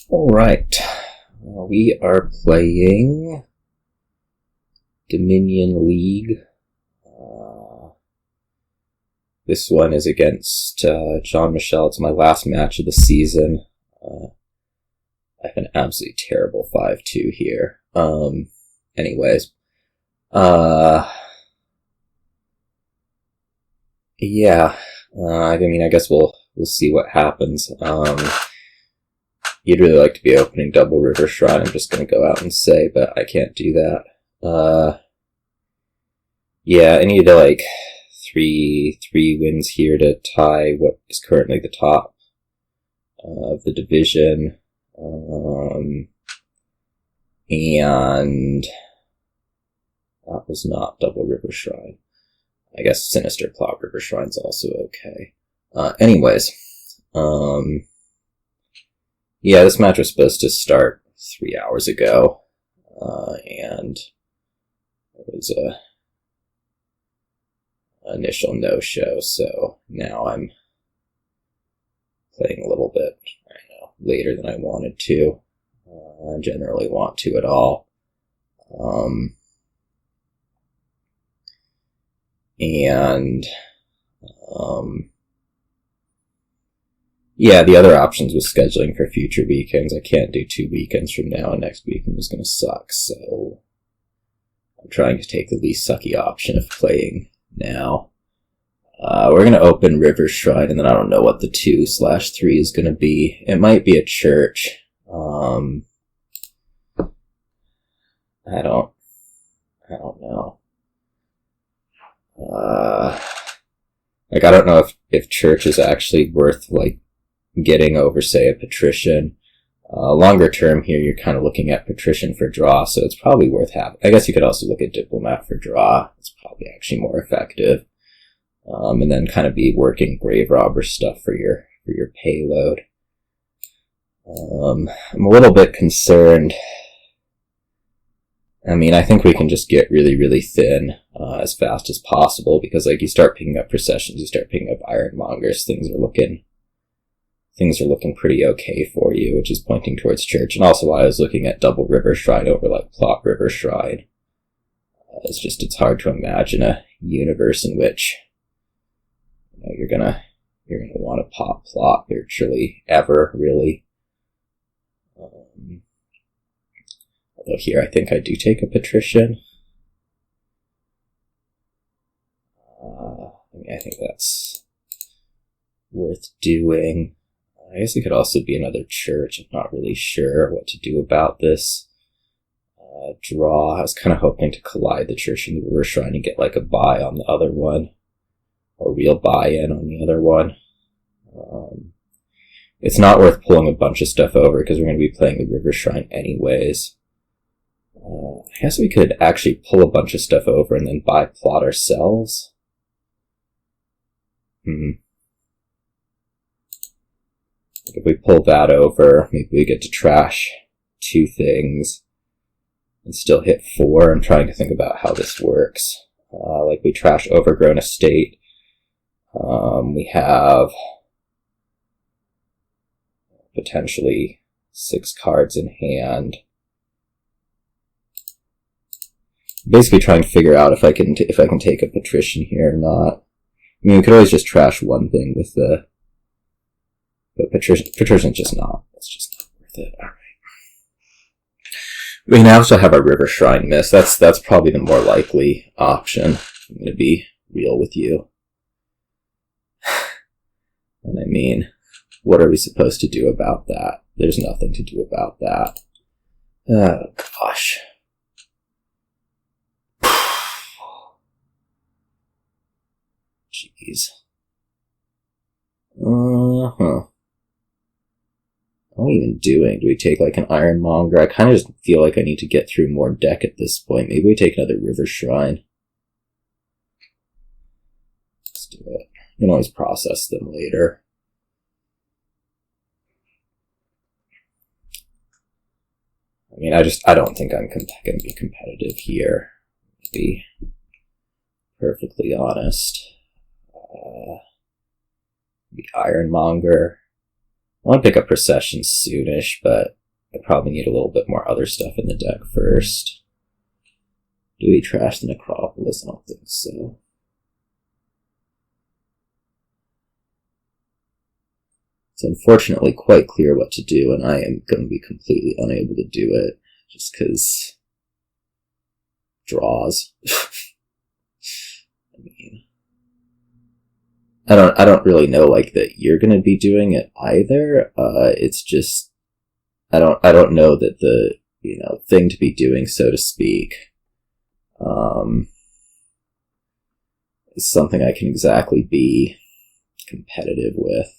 Alright, we are playing Dominion League. This one is against Jean-Michel. It's my last match of the season. I have an absolutely terrible 5-2 here. Anyways. Yeah. I mean, I guess we'll see what happens. You'd really like to be opening double River Shrine, I'm just going to go out and say, but I can't do that. Yeah, I need to, like, three wins here to tie what is currently the top of the division. And that was not double River Shrine. I guess Sinister Plot River Shrine's also okay. Anyways, yeah, this match was supposed to start 3 hours ago, and there was a initial no-show, so now I'm playing a little bit, later than I wanted to. I generally want to at all. Yeah, the other options was scheduling for future weekends. I can't do 2 weekends from now, and next weekend was going to suck, so I'm trying to take the least sucky option of playing now. We're going to open River Shrine, and then I don't know what the 2/3 is going to be. It might be a church. I don't know. Like, I don't know if church is actually worth, like, getting over, say, a Patrician. Longer term here, you're kind of looking at Patrician for draw, so it's probably worth having. I guess you could also look at Diplomat for draw. It's probably actually more effective. And then kind of be working Graverobber stuff for your payload. I'm a little bit concerned. I mean, I think we can just get really, really thin as fast as possible, because, like, you start picking up Processions, you start picking up Ironmongers, things are looking pretty okay for you, which is pointing towards church. And also, I was looking at double River Shrine over, like, plot River Shrine. It's hard to imagine a universe in which you're gonna want to pop plot virtually ever, really. Although here I think I do take a Patrician. I think that's worth doing. I guess it could also be another church. I'm not really sure what to do about this draw. I was kind of hoping to collide the church and the River Shrine and get, like, a buy on the other one, or real buy-in on the other one. It's not worth pulling a bunch of stuff over, because we're going to be playing the River Shrine anyways. I guess we could actually pull a bunch of stuff over and then buy plot ourselves. If we pull that over, maybe we get to trash 2 things and still hit 4. I'm trying to think about how this works. Like, we trash Overgrown Estate. We have potentially 6 cards in hand. Basically trying to figure out if I can take a Patrician here or not. I mean, we could always just trash one thing with the... But Patrician's just not. It's just not worth it. Alright. We can also have a River Shrine miss. That's probably the more likely option. I'm going to be real with you. And I mean, what are we supposed to do about that? There's nothing to do about that. Oh, gosh. Jeez. What are we even doing? Do we take, like, an Ironmonger? I kind of just feel like I need to get through more deck at this point. Maybe we take another River Shrine. Let's do it. You can always process them later. I mean, I don't think I'm going to be competitive here, to be perfectly honest. The Ironmonger. want to pick up Procession soonish, but I probably need a little bit more other stuff in the deck first. Do we trash the Necropolis? I don't think so. It's unfortunately quite clear what to do, and I am going to be completely unable to do it, just because draws. I mean, I don't really know like that you're going to be doing it either. It's just I don't know that the thing to be doing, so to speak, is something I can exactly be competitive with.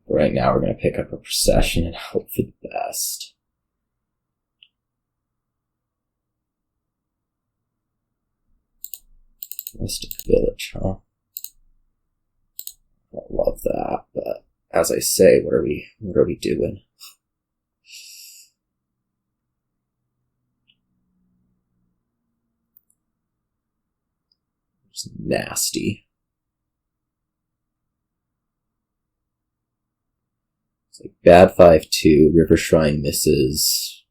Right now we're going to pick up a Procession and hope for the best. Rustic Village, huh? I don't love that, but as I say, what are we doing? It's nasty. It's like bad 5-2, River Shrine misses.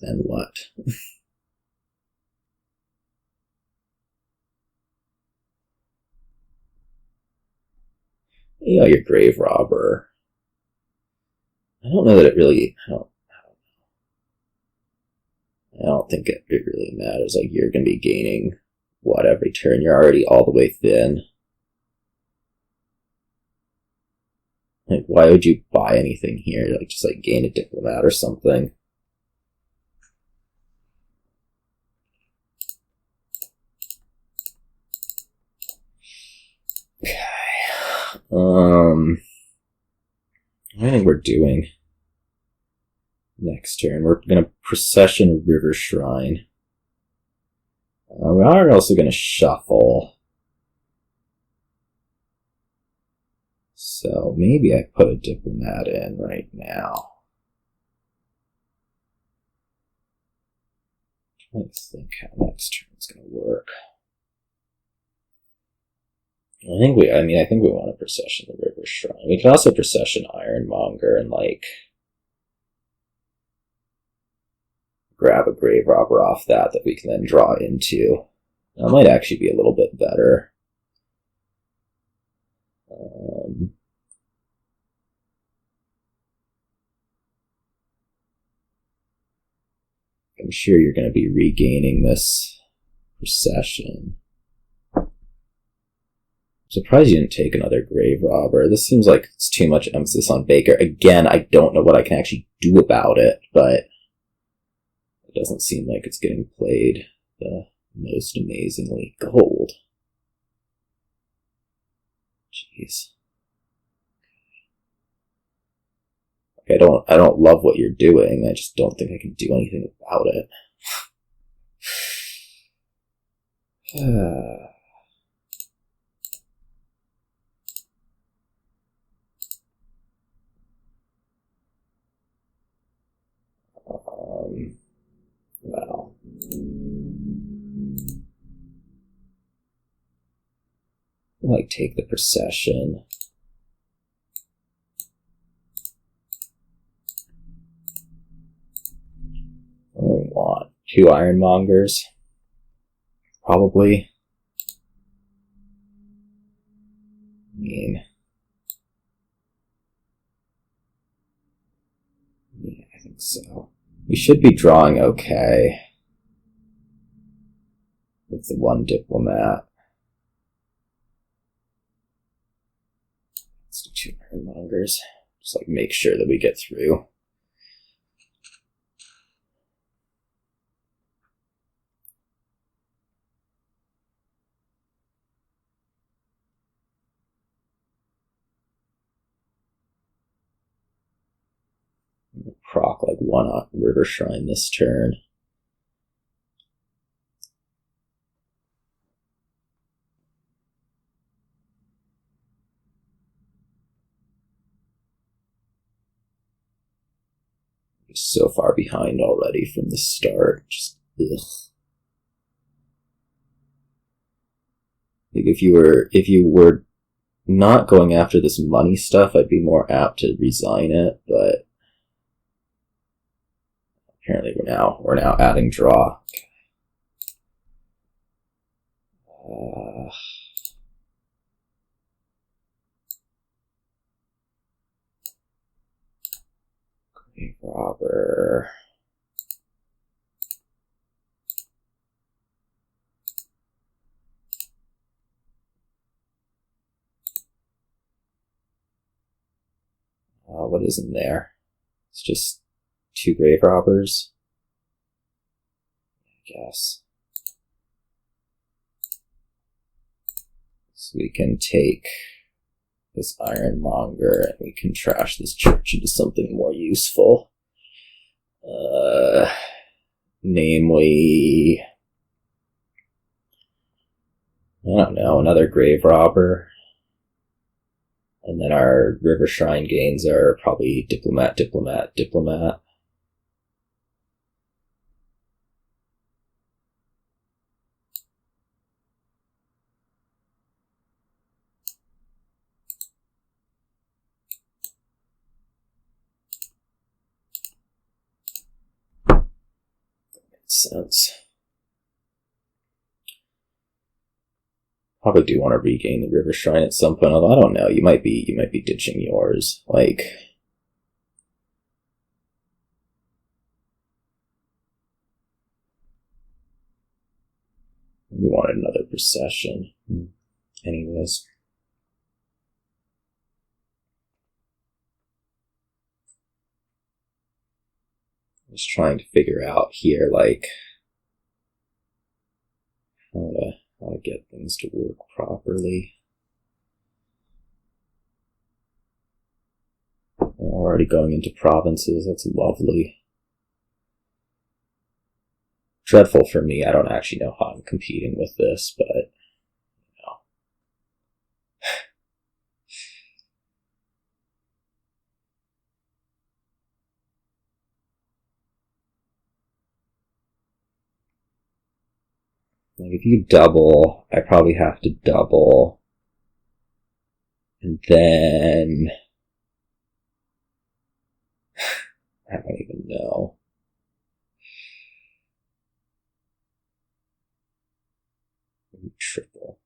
Then what? Your Graverobber. I don't know that it really. I don't think it really matters. Like, you're going to be gaining what every turn? You're already all the way thin. Like, why would you buy anything here? Like, just like gain a Diplomat or something. Okay. I think we're doing next turn. We're going to Procession River Shrine. We are also going to shuffle. So maybe I put a Diplomat in right now. I'm trying to think how next turn's going to work. I think we want to Procession the River Shrine. We can also Procession Ironmonger and like grab a Graverobber off that we can then draw into. That might actually be a little bit better. I'm sure you're going to be regaining this Procession. Surprised you didn't take another Graverobber. This seems like it's too much emphasis on Baker. Again, I don't know what I can actually do about it, but it doesn't seem like it's getting played the most amazingly. Gold. Jeez. I don't love what you're doing. I just don't think I can do anything about it. Well. Like, take the Procession. I only want 2 Ironmongers. Probably. I mean, yeah, I think so. We should be drawing okay with the 1 Diplomat. Let's do 2 Ironmongers. Just like make sure that we get through. Proc like 1 River Shrine this turn. so far behind already from the start. Just ugh. Like if you were not going after this money stuff, I'd be more apt to resign it, but apparently we're now adding draw. Graverobber. What is in there? It's just 2 Graverobbers, I guess. So we can take this Ironmonger and we can trash this church into something more useful. Namely, I don't know, another Graverobber. And then our River Shrine gains are probably Diplomat. That makes sense. Probably do want to regain the River Shrine at some point, although I don't know, you might be ditching yours. Like, we wanted another Procession. Anyways. Just trying to figure out here, like, how to get things to work properly. Already going into provinces, that's lovely. Dreadful for me, I don't actually know how I'm competing with this, but, you know. Like, if you double, I probably have to double. And then I don't even know. Maybe triple.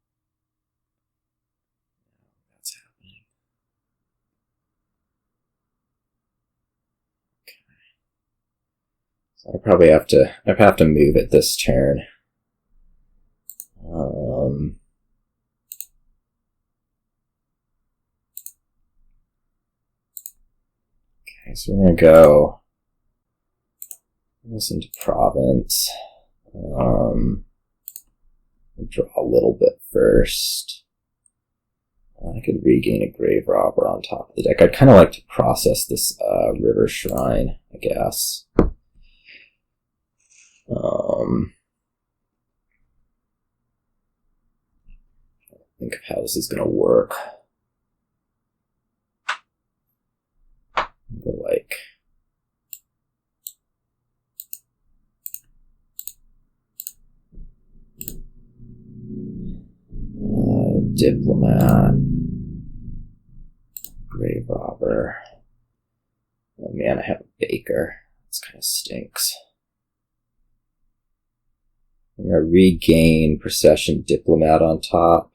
That's happening. Okay. So I probably have to move it this turn. Okay, so we're gonna go this into province. Draw a little bit first. I could regain a Graverobber on top of the deck. I'd kind of like to process this River Shrine, I guess. Think of how this is going to work. Go like Diplomat, Graverobber. Oh man, I have a Baker. This kind of stinks. I'm going to regain Procession, Diplomat on top.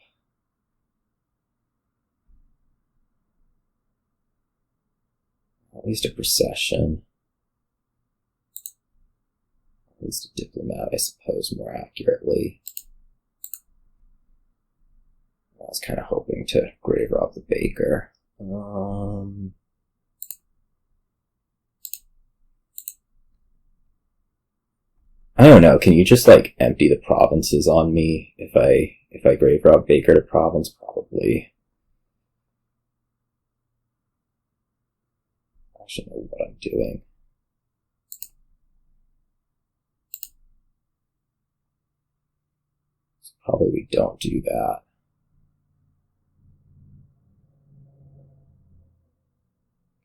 At least a Procession. At least a Diplomat, I suppose, more accurately. I was kind of hoping to Graverobber the Baker. I don't know, can you just, like, empty the provinces on me if I Graverobber Baker to province? Probably. I should know what I'm doing. So probably we don't do that.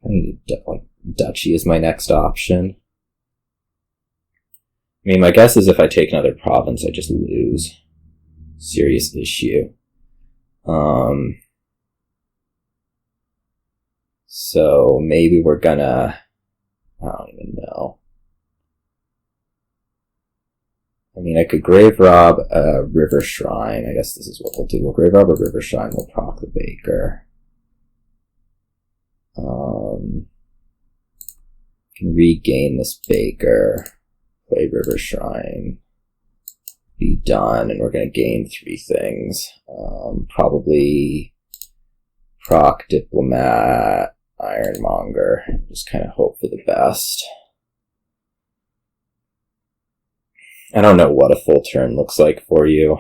I need to, like, duchy is my next option. I mean, my guess is if I take another province, I just lose. Serious issue. So maybe we're gonna... I don't even know. I mean, I could grave rob a river shrine. I guess this is what we'll do. We'll grave rob a river shrine. We'll proc the baker. Can regain this baker. Play river shrine. Be done, and we're going to gain 3 things. Probably proc Diplomat, Ironmonger. Just kind of hope for the best. I don't know what a full turn looks like for you.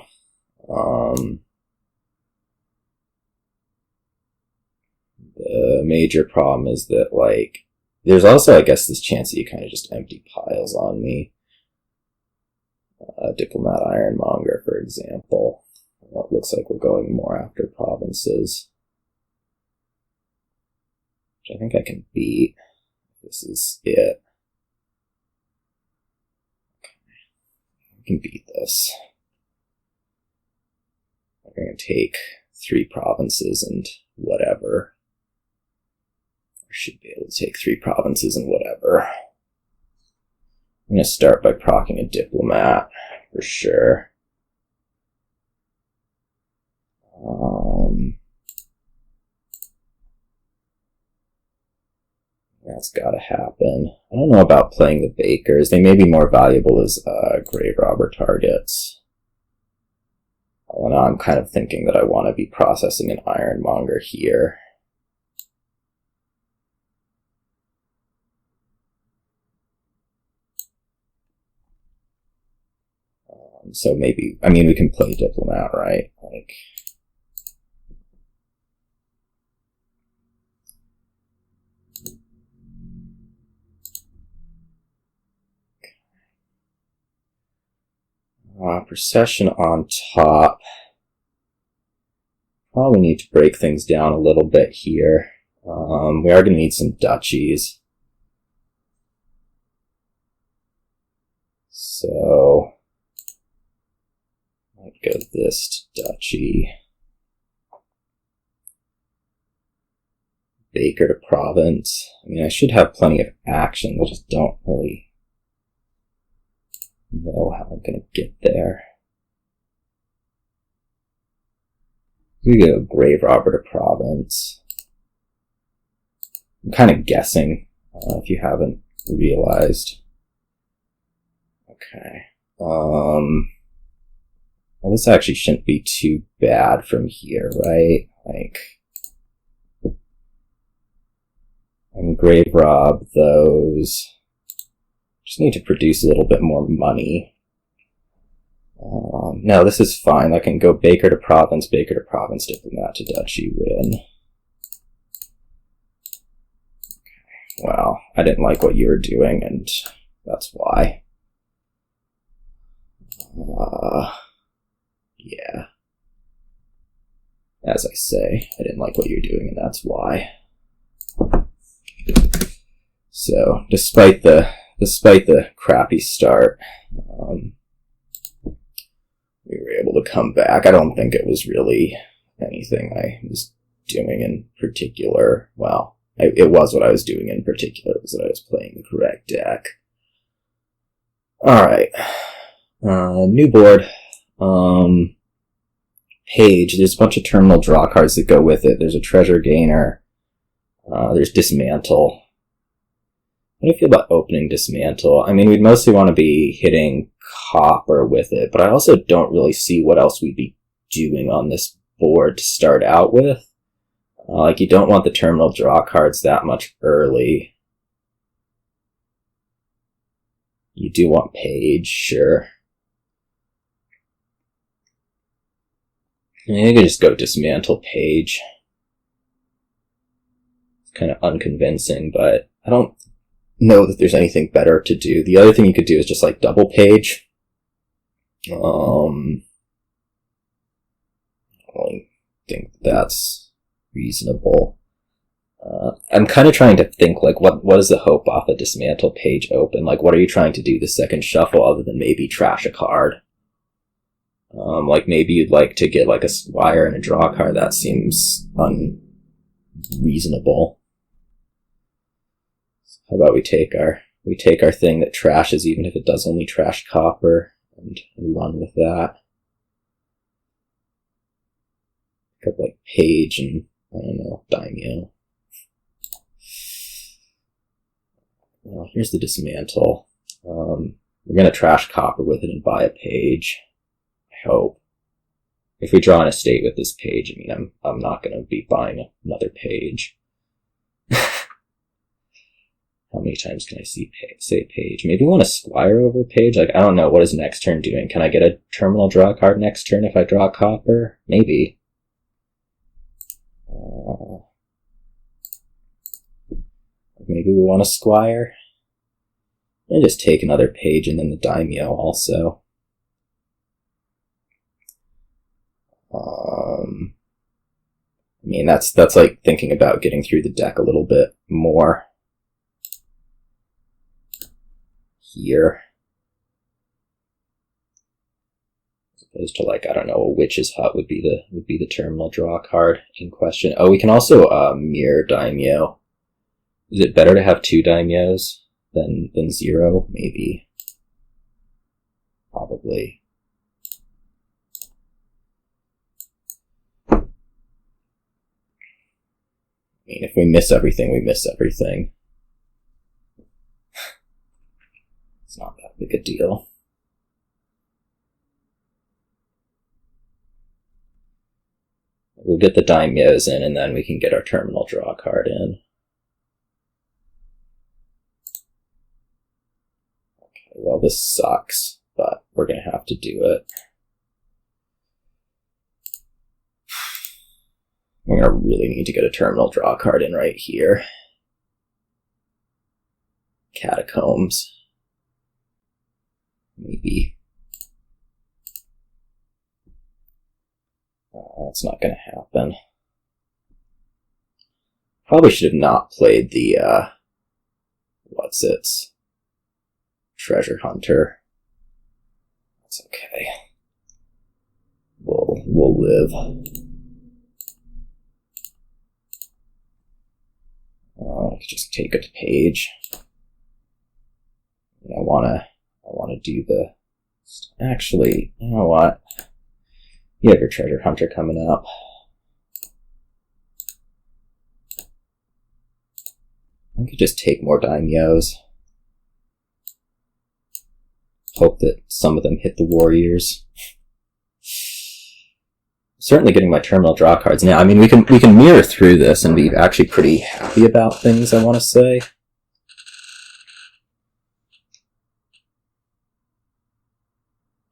The major problem is that, like, there's also, I guess, this chance that you kind of just empty piles on me. Diplomat Ironmonger, for example. Well, it looks like we're going more after provinces. Which I think I can beat. This is it. I can beat this. We're going to take 3 provinces and whatever. I should be able to take 3 provinces and whatever. I'm going to start by proccing a Diplomat, for sure. That's got to happen. I don't know about playing the bakers. They may be more valuable as Graverobber targets. Well, now I'm kind of thinking that I want to be processing an Ironmonger here. So maybe, I mean, we can play Diplomat, right? Like, Procession on top. Probably need to break things down a little bit here. We are going to need some duchies. So, I'd go this to duchy. Baker to province. I mean, I should have plenty of action. I just don't really know how I'm going to get there. We go Graverobber to province. I'm kind of guessing, if you haven't realized. Okay. Well, this actually shouldn't be too bad from here, right? Like, I can grave rob those. Just need to produce a little bit more money. No, this is fine. I can go Baker to Province, Diplomat to Duchy, win. Okay. Well, I didn't like what you were doing, and that's why. Yeah. As I say, I didn't like what you're doing, and that's why. So, despite the crappy start, we were able to come back. I don't think it was really anything I was doing in particular. Well, it was what I was doing in particular. It was that I was playing the correct deck. Alright. New board. Page. There's a bunch of terminal draw cards that go with it. There's a treasure gainer. There's Dismantle. How do you feel about opening Dismantle? I mean, we'd mostly want to be hitting copper with it, but I also don't really see what else we'd be doing on this board to start out with. Like, you don't want the terminal draw cards that much early. You do want page, sure. I mean, you could just go Dismantle page. It's kind of unconvincing, but I don't know that there's anything better to do. The other thing you could do is just like double page. I don't think that's reasonable. I'm kind of trying to think, like, what is the hope off a Dismantle page open? Like, what are you trying to do the second shuffle other than maybe trash a card? Like, maybe you'd like to get, like, a Squire and a draw card. That seems unreasonable. How about we take our thing that trashes, even if it does only trash copper, and run with that. Pick up, like, Page and, I don't know, Daimyo. Well, here's the Dismantle. We're gonna trash copper with it and buy a Page. I hope. If we draw an estate with this Page, I mean, I'm not gonna be buying another Page. How many times can I say Page? Maybe we want a Squire over Page? Like, I don't know. What is next turn doing? Can I get a terminal draw card next turn if I draw copper? Maybe. Maybe we want a Squire. And just take another Page and then the Daimyo also. I mean, that's like thinking about getting through the deck a little bit more. Here. As opposed to, like, I don't know, a Witch's Hut would be the terminal draw card in question. Oh, we can also mirror Daimyo. Is it better to have 2 Daimyos than 0? Maybe. Probably. I mean, if we miss everything, we miss everything. It's not that big a deal. We'll get the Daimyos in, and then we can get our terminal draw card in. Okay, well, this sucks, but we're going to have to do it. We're going to really need to get a terminal draw card in right here. Catacombs. Maybe. That's not going to happen. Probably should have not played the, Treasure Hunter. That's okay. We'll live. I could just take a Page. And I want to do the... Actually, you know what? You have your Treasure Hunter coming up. I could just take more Daimyos. Hope that some of them hit the Warriors. Certainly getting my terminal draw cards now. I mean, we can mirror through this and be actually pretty happy about things, I want to say.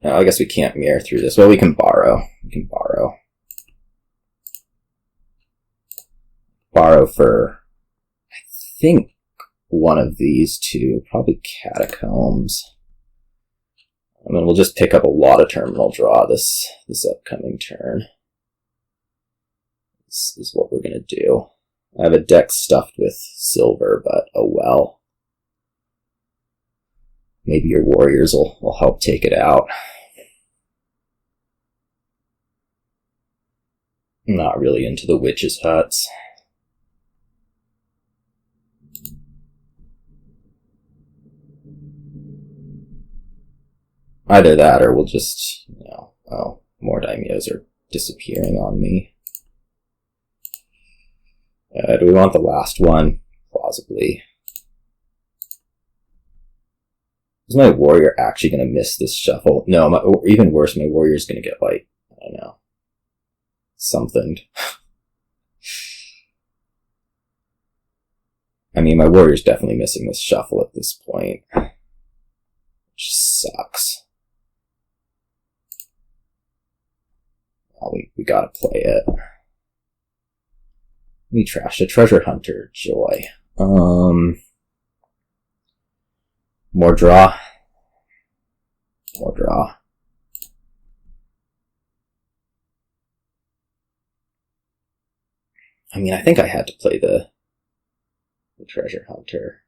No, I guess we can't mirror through this. Well, we can borrow. Borrow for, I think, one of these two. Probably Catacombs. I mean, we'll just pick up a lot of terminal draw this upcoming turn. This is what we're going to do. I have a deck stuffed with silver, but oh well. Maybe your Warriors will help take it out. I'm not really into the Witches' Huts. Either that or we'll just, oh, more Daimyos are disappearing on me. Do we want the last one? Plausibly. Is my Warrior actually going to miss this shuffle? No, or even worse, my Warrior's going to get, like, I don't know, something. I mean, my Warrior's definitely missing this shuffle at this point. Which sucks. Well, we gotta play it. We trashed a Treasure Hunter. Joy. More draw. More draw. I mean, I think I had to play the the treasure hunter.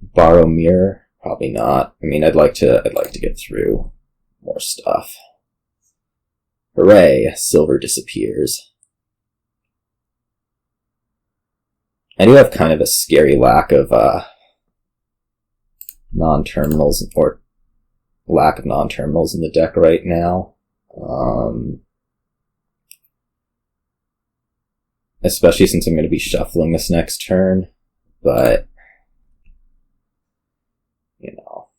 Borrow mirror? Probably not. I mean, I'd like to get through more stuff. Hooray! Silver disappears. I do have kind of a scary lack of non-terminals, or lack of non-terminals in the deck right now. Especially since I'm going to be shuffling this next turn, but you know,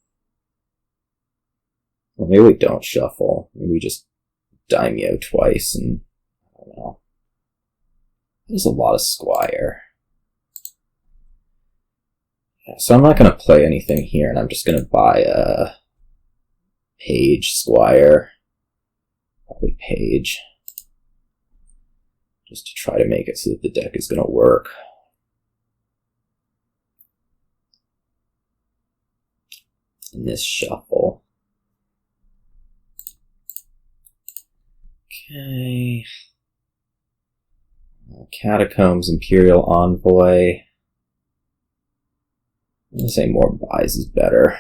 well, maybe we don't shuffle. Maybe we just Daimyo twice, and I don't know. There's a lot of Squire. Yeah, so I'm not going to play anything here, and I'm just going to buy a Page Squire. Probably Page. Just to try to make it so that the deck is going to work. In this shuffle. Okay. Catacombs, Imperial Envoy. I'm going to say more buys is better.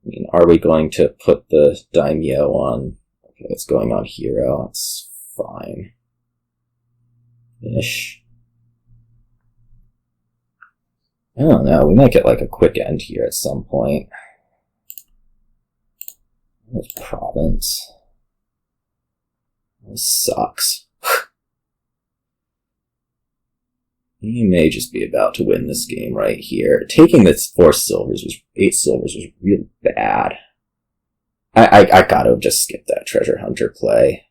I mean, are we going to put the Daimyo on? Okay, it's going on Hero. That's fine. Ish. I don't know. We might get like a quick end here at some point. With Province. This sucks. You may just be about to win this game right here. Taking this 8 silvers was real bad. I gotta just skip that treasure hunter play.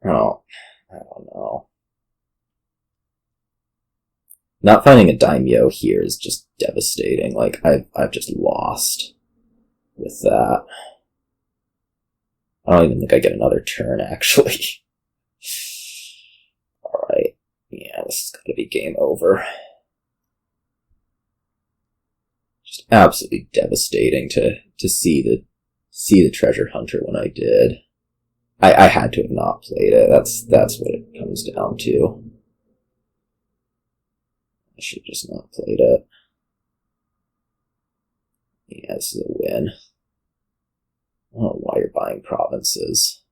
Oh, I don't know. Not finding a Daimyo here is just devastating. Like, I've just lost with that. I don't even think I get another turn, actually. Alright. Yeah, this has got to be game over. Just absolutely devastating to see the treasure hunter when I did. I had to have not played it. That's what it comes down to. I should have just not played it. Yeah, this is a win. I don't know why you're buying provinces.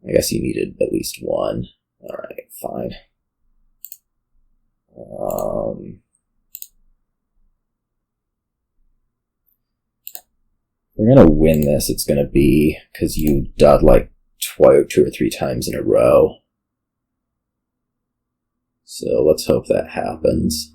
I guess you needed at least one. Alright, fine. We're gonna win this, it's gonna be because you dud like 2 or 3 times in a row. So let's hope that happens.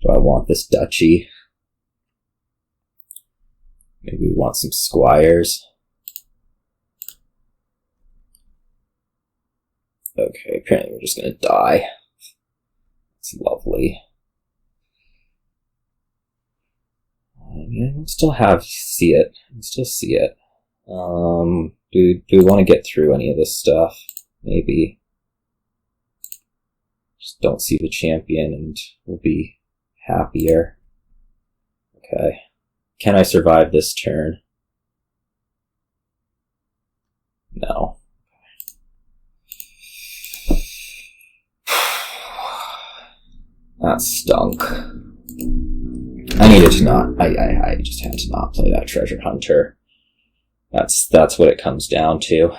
Do I want this duchy? Maybe we want some squires. Okay, apparently we're just gonna die. It's lovely. Yeah, we still see it. We still see it. Do we want to get through any of this stuff? Maybe. Just don't see the champion and we'll be happier. Okay. Can I survive this turn? No. That stunk. I needed to not. I just had to not play that treasure hunter. That's what it comes down to.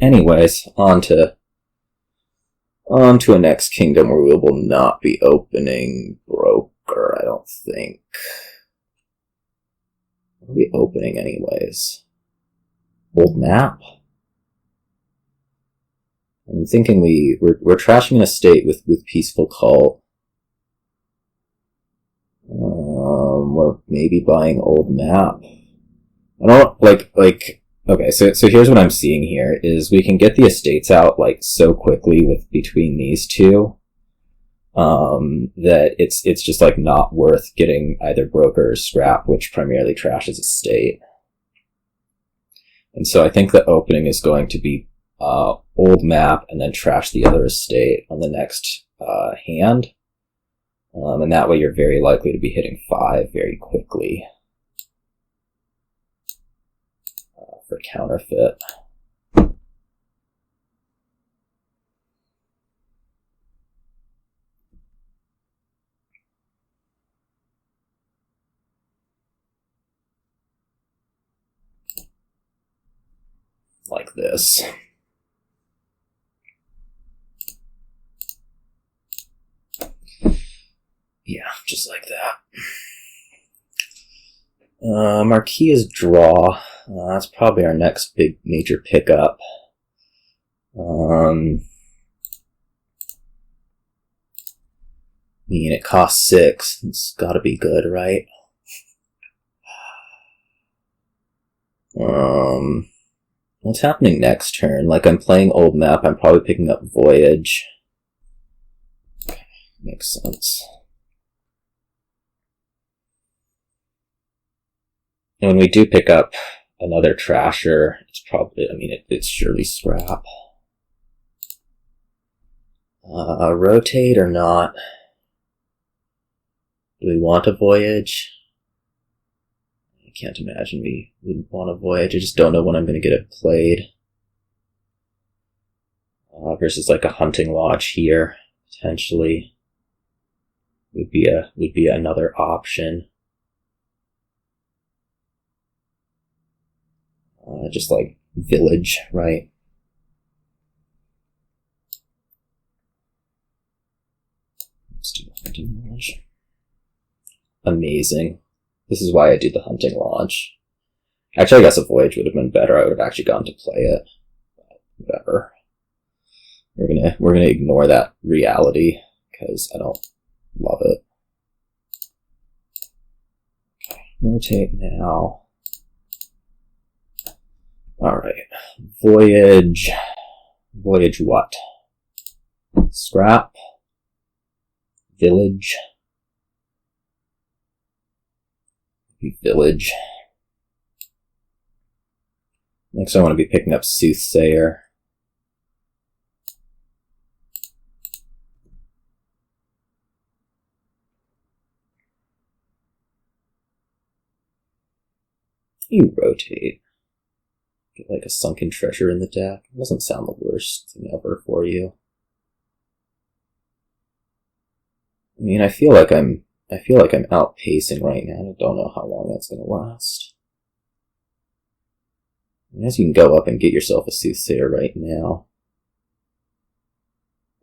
Anyways, on to a next kingdom where we will not be opening broker, I don't think. What are we opening anyways? Old map? I'm thinking we're trashing an estate with peaceful cult. We're maybe buying old map. I don't like okay, so here's what I'm seeing here is we can get the estates out like so quickly between these two that it's just like not worth getting either broker or scrap, which primarily trashes estate. And so I think the opening is going to be old map and then trash the other estate on the next hand. And that way you're very likely to be hitting 5 very quickly for Counterfeit. Like this. Yeah, just like that. Marquis is draw. That's probably our next big major pickup. I mean, it costs 6. It's gotta be good, right? What's happening next turn? Like, I'm playing old map, I'm probably picking up Voyage. Okay, makes sense. And when we do pick up another Trasher, it's probably, I mean, it's surely Scrap. Rotate or not? Do we want a Voyage? I can't imagine we wouldn't want a Voyage. I just don't know when I'm going to get it played. Versus like a Hunting Lodge here, potentially, would be another option. Just like Village, right? Let's do the Hunting Lodge. Amazing. This is why I do the Hunting Lodge. Actually, I guess a Voyage would have been better. I would have actually gone to play it. But whatever. We're gonna ignore that reality because I don't love it. Okay, rotate now. Alright. Voyage. Voyage what? Scrap. Village. Village. Next I want to be picking up Soothsayer. You rotate. Get like a Sunken Treasure in the deck. It doesn't sound the worst thing ever for you. I mean, I feel like I'm outpacing right now. I don't know how long that's going to last. I guess you can go up and get yourself a Soothsayer right now.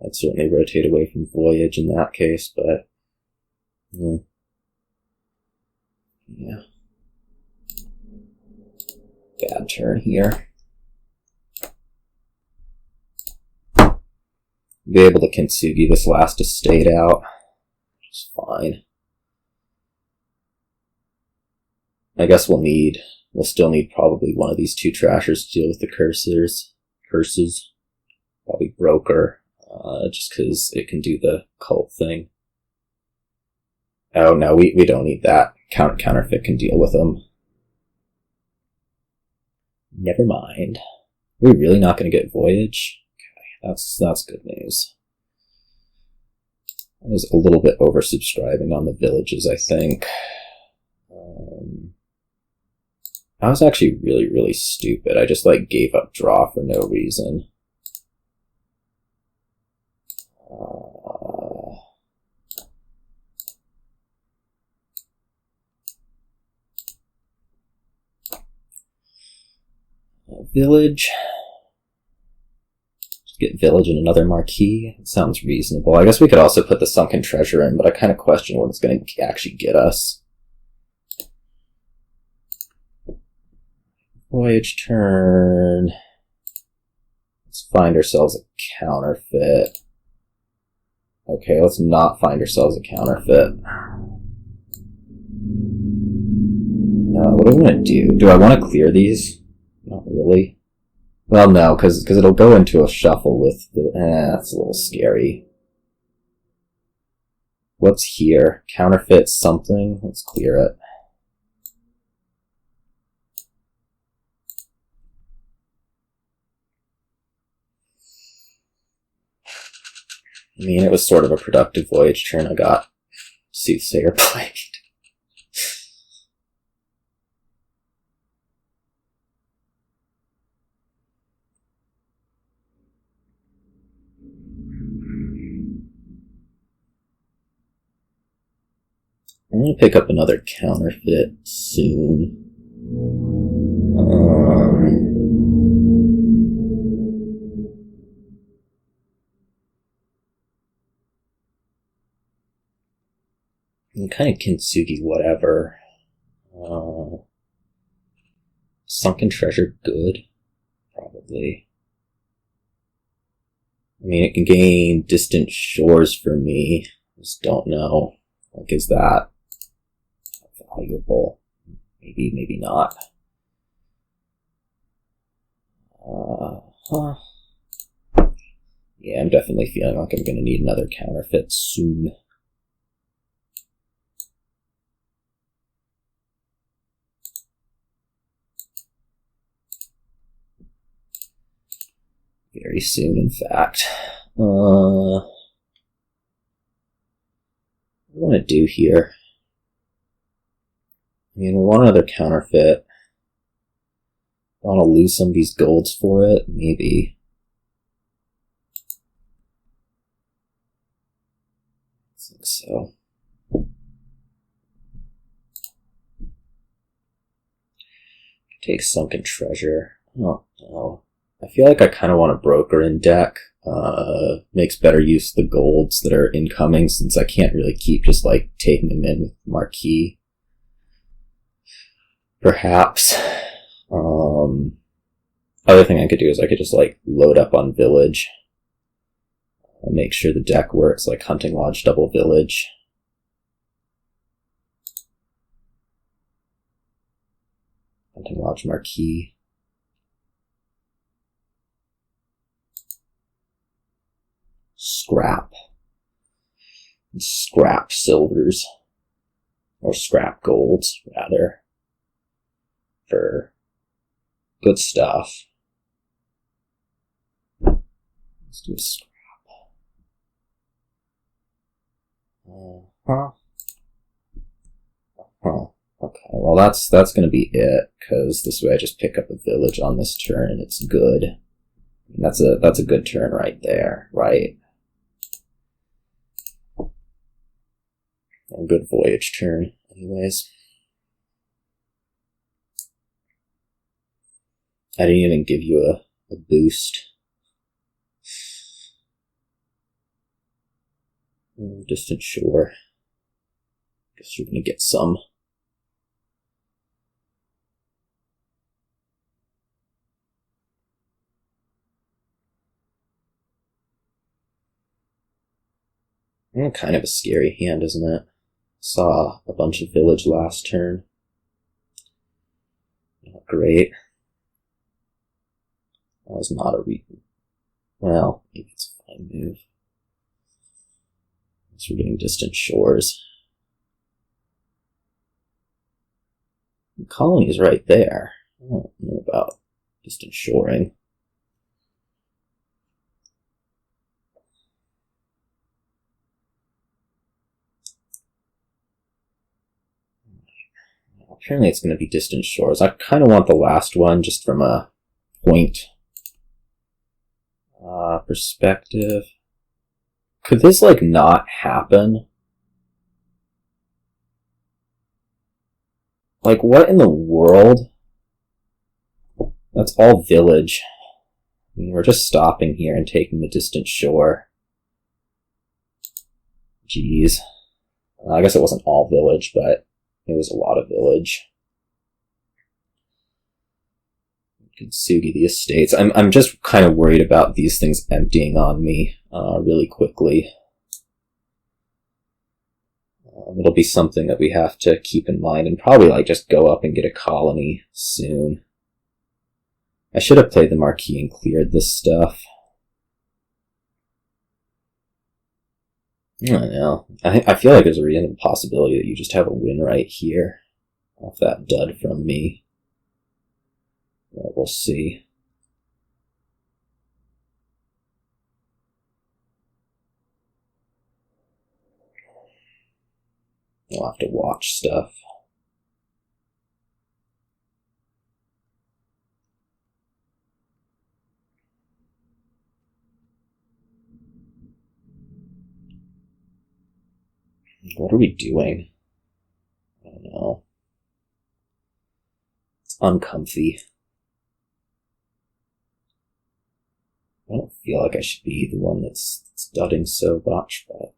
I'd certainly rotate away from Voyage in that case, but yeah. Bad turn here. Be able to Kintsugi this last estate out. Which is fine. I guess we'll still need probably one of these 2 Trashers to deal with the curses. Probably Broker, just because it can do the cult thing. Oh no, we don't need that. Counterfeit can deal with them. Never mind. We're really not going to get Voyage? Okay, that's good news. I was a little bit oversubscribing on the villages, I think. I was actually really, really stupid. I just like gave up draw for no reason. Village. Just get Village and another Marquis. It sounds reasonable. I guess we could also put the Sunken Treasure in, but I kind of question what it's going to actually get us. Voyage turn. Let's find ourselves a Counterfeit. Okay, let's not find ourselves a Counterfeit. What do I want to do? Do I want to clear these? Not really. Well, no, because it'll go into a shuffle with the... that's a little scary. What's here? Counterfeit something? Let's clear it. I mean, it was sort of a productive voyage turn. I got Soothsayer played. I'm gonna pick up another Counterfeit soon. Kind of Kintsugi, whatever. Sunken Treasure, good. Probably. I mean, it can gain Distant Shores for me. Just don't know. Like, is that valuable? Maybe, maybe not. Yeah, I'm definitely feeling like I'm gonna need another Counterfeit soon. Very soon, in fact. What do I want to do here? I mean, we want another Counterfeit. I want to lose some of these golds for it? Maybe. I think so. Take Sunken Treasure. I don't know. I feel like I kind of want a broker in deck. Makes better use of the golds that are incoming, since I can't really keep just like taking them in with Marquis. Perhaps. Other thing I could do is I could just like load up on Village. Make sure the deck works, like Hunting Lodge double Village. Hunting Lodge Marquis. Scrap. Scrap silvers. Or scrap golds, rather. For good stuff. Let's do a scrap. Okay, well that's gonna be it, because this way I just pick up a village on this turn and it's good. And that's a good turn right there, right? A good voyage turn, anyways. I didn't even give you a boost. Distant Shore. Guess you're gonna get some. Kind of a scary hand, isn't it? Saw a bunch of village last turn. Not great. That was not a well, maybe it's a fine move. So we're getting Distant Shores. The Colony is right there. I don't know about Distant Shoring. Apparently it's going to be Distant Shores. I kind of want the last one just from a point perspective. Could this, like, not happen? Like, what in the world? That's all village. I mean, we're just stopping here and taking the Distant Shore. Jeez. I guess it wasn't all village, but it was a lot of village. Kintsugi, the estates. I'm just kind of worried about these things emptying on me really quickly. It'll be something that we have to keep in mind, and probably like just go up and get a colony soon. I should have played the Marquis and cleared this stuff. I don't know. I feel like there's a reasonable possibility that you just have a win right here off that dud from me. Well, we'll see. We'll have to watch stuff. What are we doing? I don't know. It's uncomfy. I don't feel like I should be the one that's studying so much, but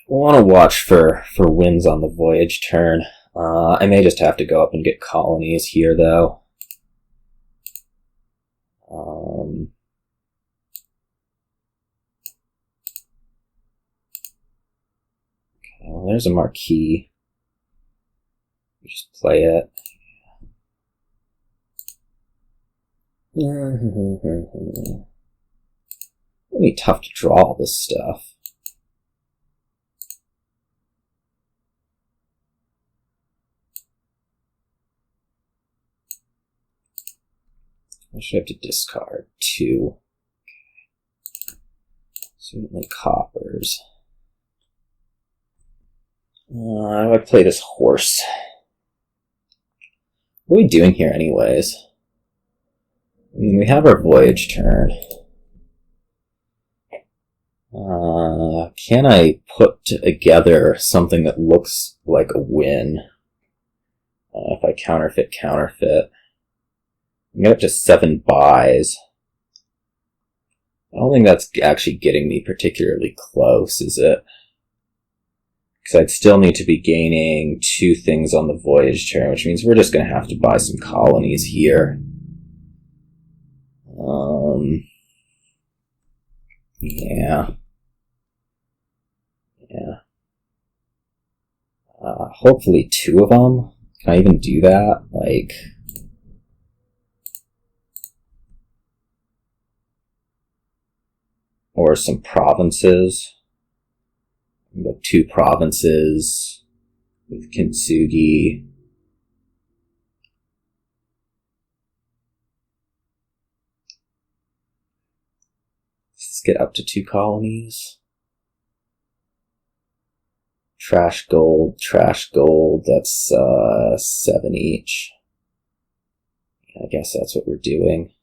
I want to watch for wins on the voyage turn. I may just have to go up and get colonies here, though. Okay, well, there's a Marquis. Just play it. It'll be tough to draw all this stuff. I should have to discard 2. Certainly coppers. How do I play this horse? What are we doing here anyways? I mean, we have our voyage turn. Can I put together something that looks like a win? If I counterfeit. I'm up to 7 buys. I don't think that's actually getting me particularly close, is it? Because I'd still need to be gaining 2 things on the voyage turn, which means we're just going to have to buy some colonies here. Yeah. Hopefully 2 of them. Can I even do that? Like, or some provinces. 2 provinces with Kintsugi. Let's get up to 2 colonies. Trash gold, that's 7 each. I guess that's what we're doing.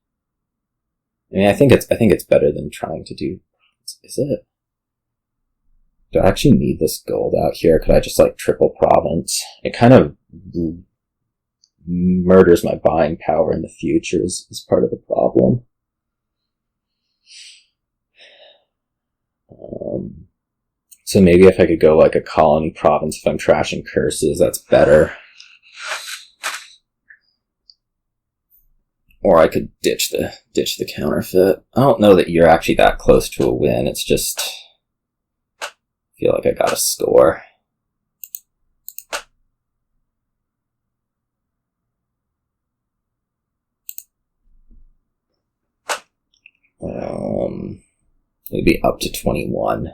I mean, I think it's better than trying to do. Is it? Do I actually need this gold out here? Could I just like triple province? It kind of murders my buying power in the future is part of the problem. So maybe if I could go like a colony province if I'm trashing curses, that's better. Or I could ditch the counterfeit. I don't know that you're actually that close to a win. It's just I feel like I got a score. It'd be up to 21.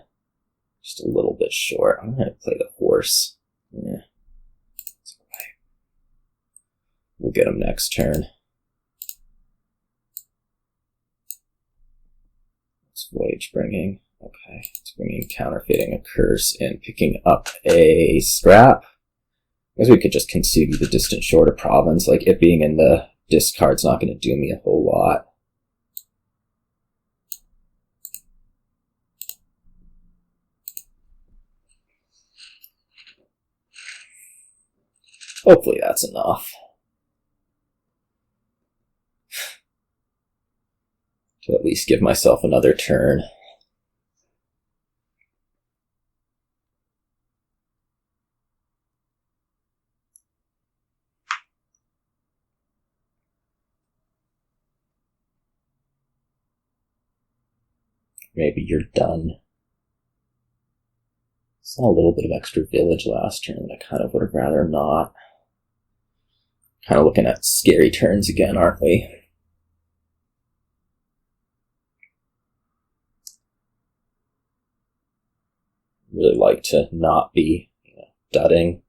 Just a little bit short. I'm going to play the horse. Yeah. That's all right. We'll get him next turn. What's voyage bringing? Okay. It's bringing counterfeiting a curse and picking up a scrap. I guess we could just Kintsugi the distant shorter province. Like, it being in the discard's not going to do me a whole lot. Hopefully that's enough. To at least give myself another turn. Maybe you're done. Saw a little bit of extra village last turn that I kind of would have rather not. Kind of looking at scary turns again, aren't we? Really like to not be, dudding.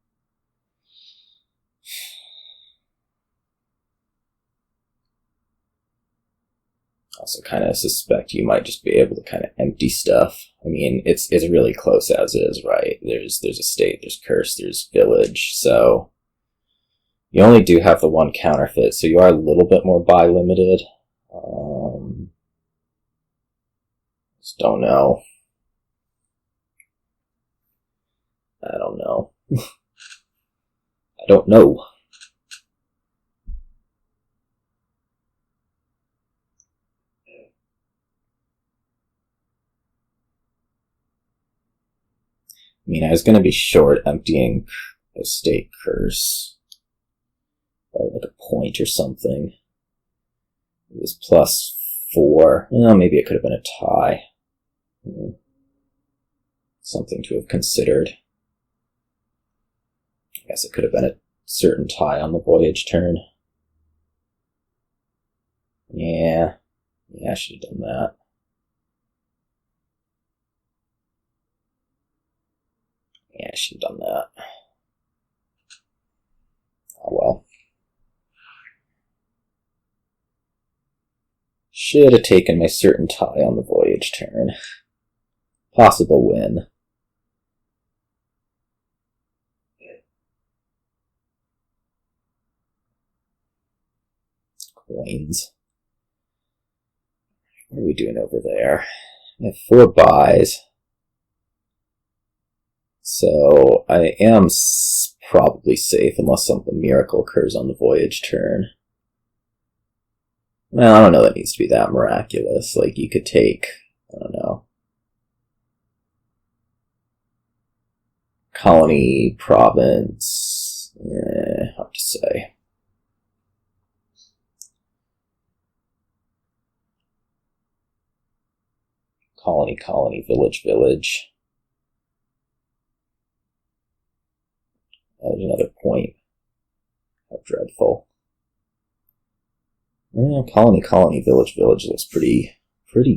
Also kind of suspect you might just be able to kind of empty stuff. I mean, it's really close as is, right? There's estate, there's curse, there's village, so you only do have the one counterfeit, so you are a little bit more buy limited. Just don't know. I don't know. I don't know. I mean, I was going to be short emptying estate curse by like a point or something. It was +4. Well, maybe it could have been a tie. Something to have considered. I guess it could have been a certain tie on the voyage turn. Yeah, I should have done that. Yeah, I should have done that. Oh well. Should have taken my certain tie on the voyage turn. Possible win. Coins. What are we doing over there? I have 4 buys. So I am probably safe unless some miracle occurs on the voyage turn. Well, I don't know that needs to be that miraculous. Like, you could take, I don't know, colony, province, hard to say. Colony, village. There's another point. How dreadful. Yeah, colony, village looks pretty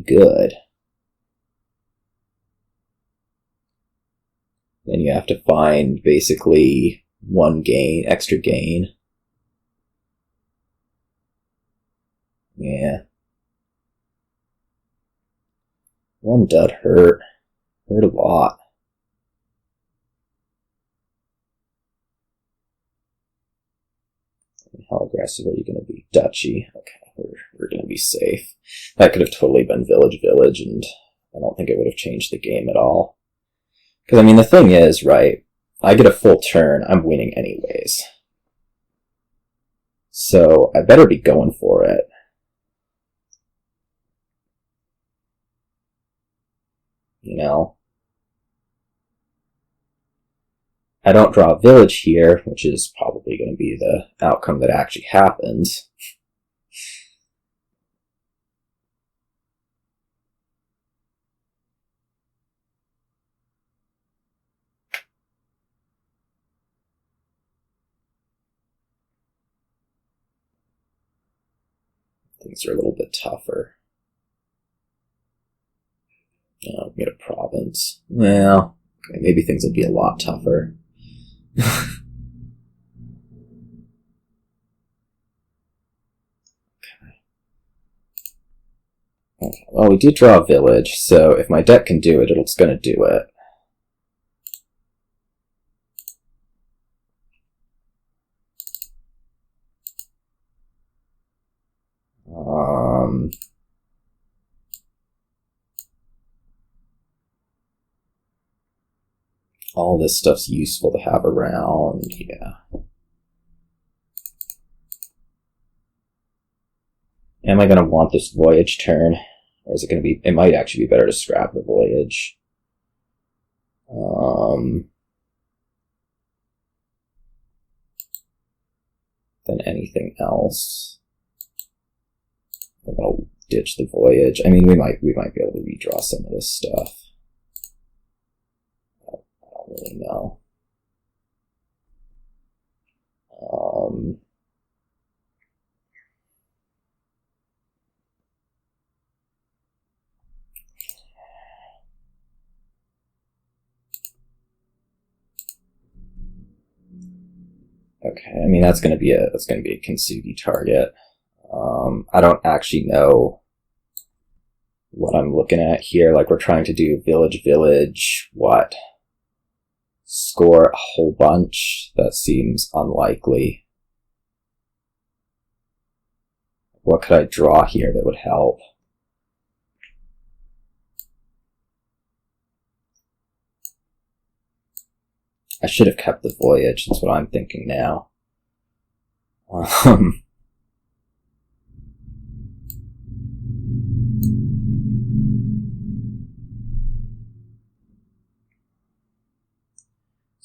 good. Then you have to find basically 1 extra gain. Yeah. 1 dud hurt a lot. How aggressive are you going to be? Duchy. Okay, we're going to be safe. That could have totally been village, and I don't think it would have changed the game at all. Because, I mean, the thing is, right, I get a full turn, I'm winning anyways. So, I better be going for it. You know? I don't draw a village here, which is probably going to be the outcome that actually happens. Things are a little bit tougher. Get a province. Well, okay, maybe things will be a lot tougher. Okay, well, we did draw a village, so if my deck can do it, it's going to do it. All this stuff's useful to have around, yeah. Am I going to want this voyage turn? Or is it going to be... It might actually be better to scrap the voyage. Than anything else. We're going to ditch the voyage. I mean, we might be able to redraw some of this stuff. I don't really know. Okay, I mean that's going to be a Kintsugi target. I don't actually know what I'm looking at here. Like, we're trying to do village, what? Score a whole bunch? That seems unlikely. What could I draw here that would help? I should have kept the voyage, that's what I'm thinking now. So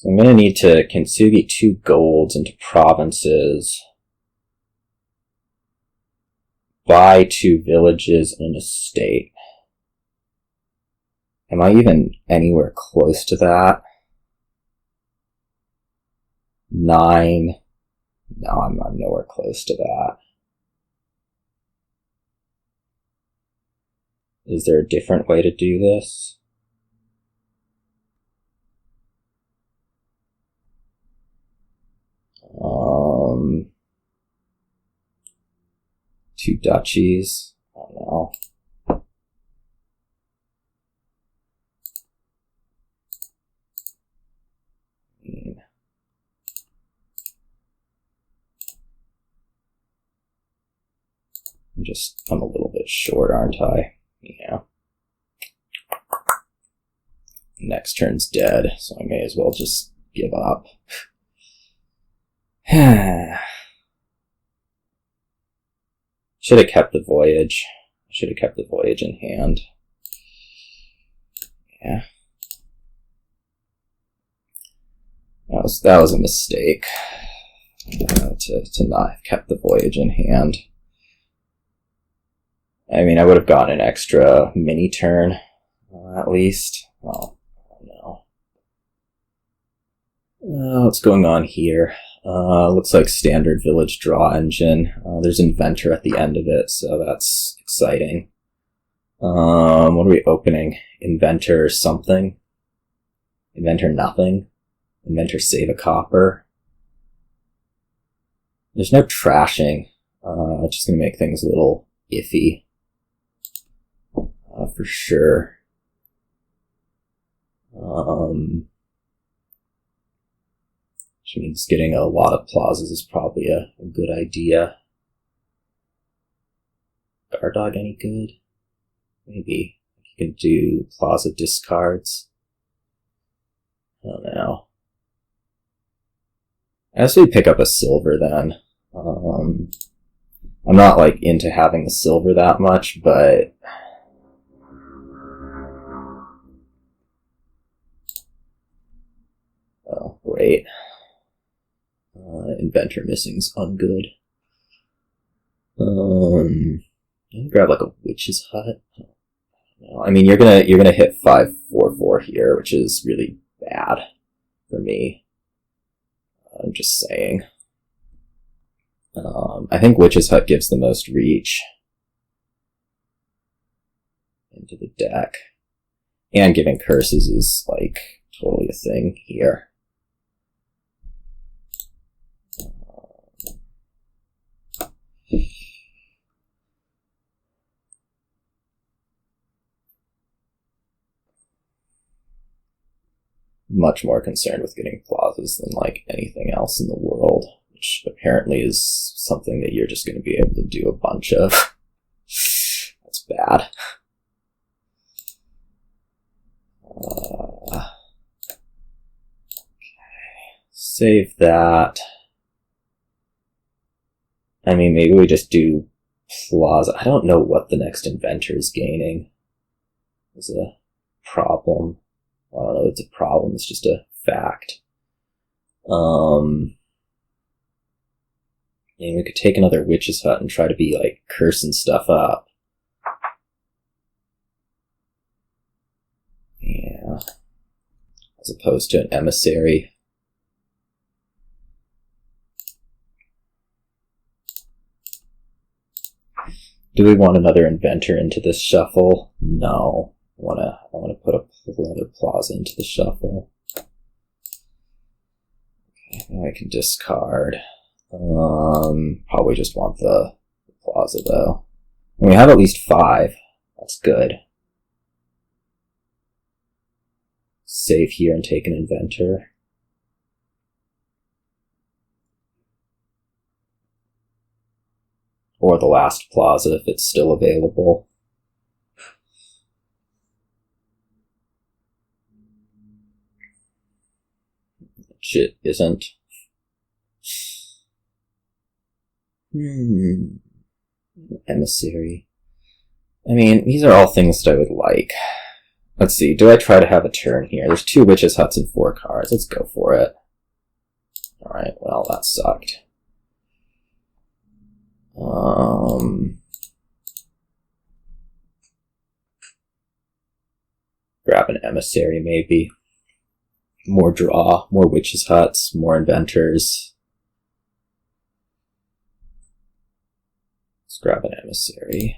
I'm going to need to Kintsugi 2 golds into provinces, buy 2 villages and an estate. Am I even anywhere close to that? 9. No, I'm nowhere close to that. Is there a different way to do this? Two duchies. I don't know. I'm a little bit short, aren't I? Yeah. Next turn's dead, so I may as well just give up. Should have kept the voyage. Should have kept the voyage in hand. Yeah. That was a mistake. To not have kept the voyage in hand. I mean, I would have gotten an extra mini turn, at least. Well, I don't know. What's going on here? Looks like standard village draw engine. There's Inventor at the end of it, so that's exciting. What are we opening? Inventor something? Inventor nothing? Inventor save a copper? There's no trashing. It's just gonna make things a little iffy. For sure. Which means getting a lot of plazas is probably a good idea. Guard dog any good? Maybe. You can do plaza discards. I don't know. I guess we pick up a silver then. I'm not like into having the silver that much, but oh, great. Inventor missing's ungood. Grab like a witch's hut. I mean, you're gonna hit 544 here, which is really bad for me. I'm just saying. I think witch's hut gives the most reach into the deck, and giving curses is like totally a thing here. Much more concerned with getting plazas than like anything else in the world, which apparently is something that you're just going to be able to do a bunch of. That's bad. Okay. Save that. I mean, maybe we just do Plaza. I don't know what the next Inventor is gaining. Is a problem. I don't know if it's a problem, it's just a fact. And we could take another Witch's Hut and try to be, like, cursing stuff up. Yeah. As opposed to an Emissary. Do we want another Inventor into this shuffle? No. I wanna put another Plaza into the shuffle. Okay, now I can discard. Probably just want the Plaza though. And we have at least 5. That's good. Save here and take an Inventor. Or the last Plaza if it's still available. Which it isn't. Emissary. I mean, these are all things that I would like. Let's see, do I try to have a turn here? There's 2 Witches' Huts and 4 cards. Let's go for it. Alright, well, that sucked. Grab an Emissary, maybe. More draw, more Witches' Huts, more Inventors. Let's grab an Emissary.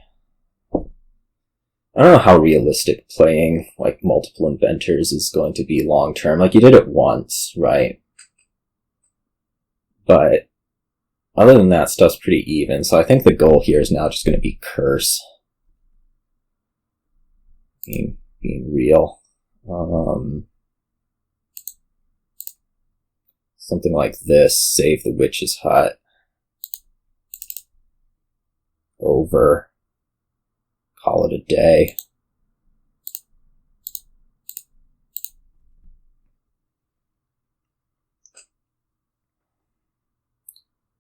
I don't know how realistic playing, like, multiple Inventors is going to be long term. Like, you did it once, right? But other than that, stuff's pretty even. So I think the goal here is now just going to be curse. Being real. Something like this. Save the Witch's Hut. Over. Call it a day.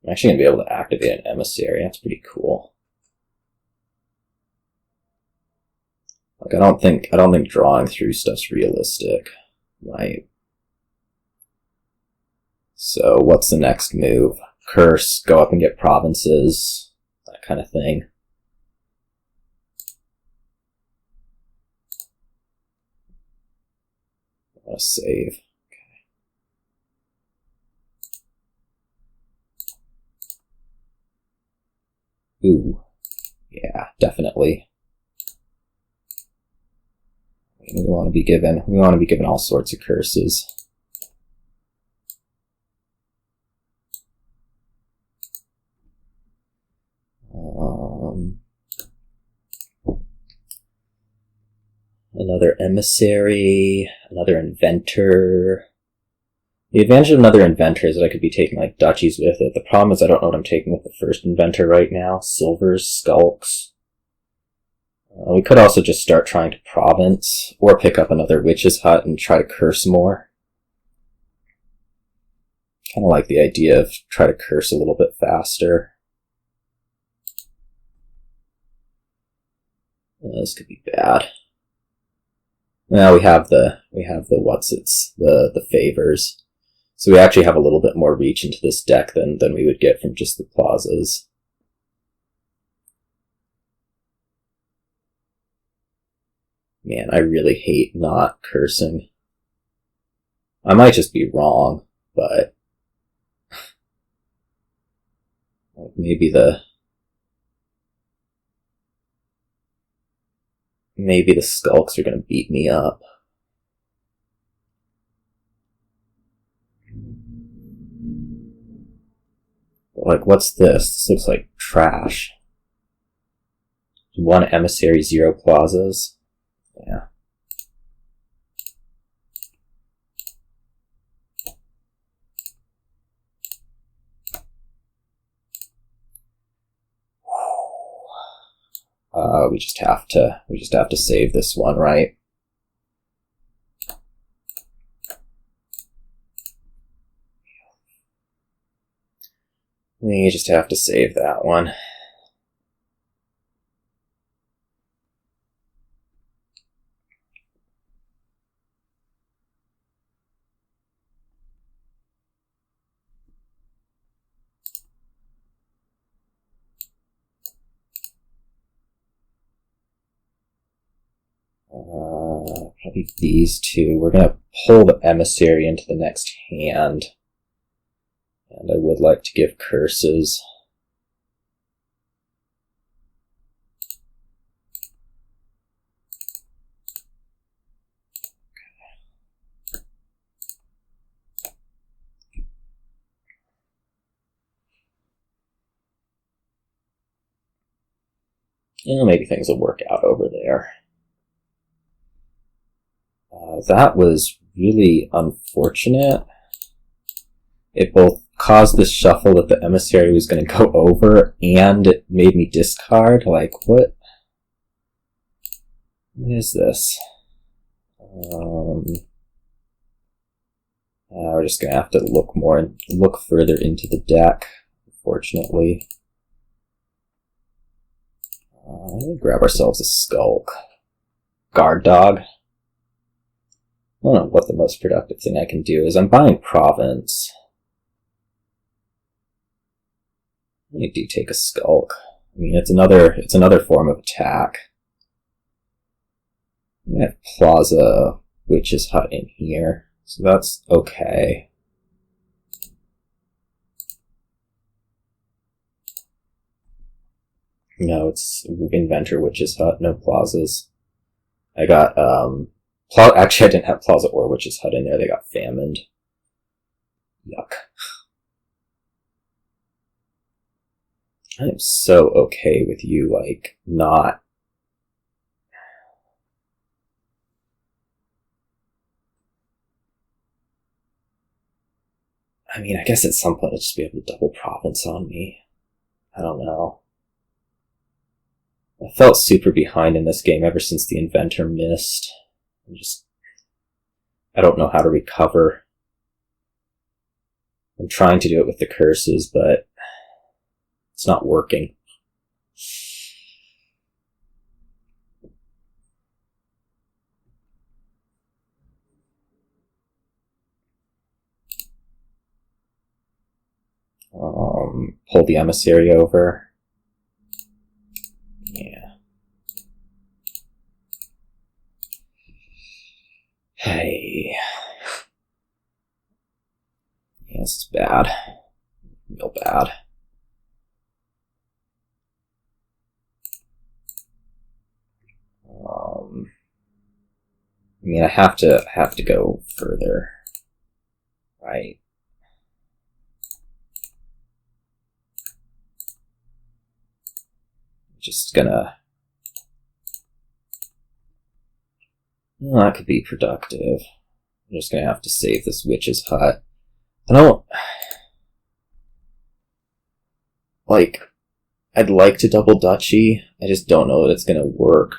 I'm actually going to be able to activate an Emissary. That's pretty cool. Like, I don't think drawing through stuff's realistic, right? So what's the next move? Curse, go up and get provinces, that kind of thing. I want to save. Okay. Ooh, yeah, definitely. We want to be given all sorts of curses. Another Emissary, another Inventor. The advantage of another Inventor is that I could be taking, like, duchies with it. The problem is I don't know what I'm taking with the first Inventor right now. Silvers, Skulks. We could also just start trying to province, or pick up another Witch's Hut and try to curse more. Kind of like the idea of try to curse a little bit faster. This could be bad. Now we have the the favors. So we actually have a little bit more reach into this deck than we would get from just the plazas. Man, I really hate not cursing. I might just be wrong, but maybe the Skulks are going to beat me up. But, like, what's this? This looks like trash. 1 Emissary, 0 plazas. Yeah. We just have to save this one, right? We just have to save that one. Probably these 2. We're going to pull the Emissary into the next hand. And I would like to give curses. maybe things will work out over there. That was really unfortunate. It both caused this shuffle that the Emissary was going to go over, and it made me discard. Like, what? What is this? We're just going to have to look further into the deck, unfortunately. Grab ourselves a Skulk. Guard Dog. I don't know what the most productive thing I can do is. I'm buying Province. I do take a Skulk. I mean, it's another form of attack. I have Plaza Witch's Hut in here, so that's okay. No, it's Inventor Witch's Hut, no Plazas. I got, actually I didn't have Plaza or Witch's Hut in there, they got Famined. Yuck. I am so okay with you, like, not... I mean, I guess at some point I'll just be able to double Province on me. I don't know. I felt super behind in this game ever since the Inventor missed. I don't know how to recover. I'm trying to do it with the curses, but it's not working. Pull the Emissary over. Yeah. Hey. Yeah, this is bad. Real bad. I mean, I have to go further, right? Just gonna... Well, that could be productive. I'm just gonna have to save this Witch's Hut. I don't... Like, I'd like to double Duchy. I just don't know that it's gonna work.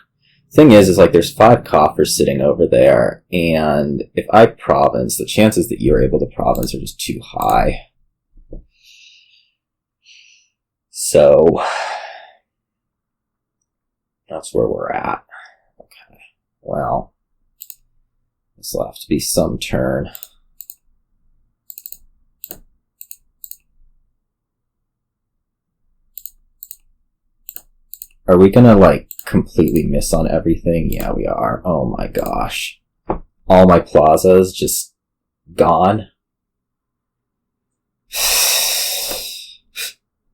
Thing is like there's 5 coffers sitting over there, and if I province, the chances that you're able to province are just too high. So that's where we're at. Okay, well, this will have to be some turn. Are we gonna, like, completely miss on everything? Yeah, we are. Oh my gosh. All my plazas just gone.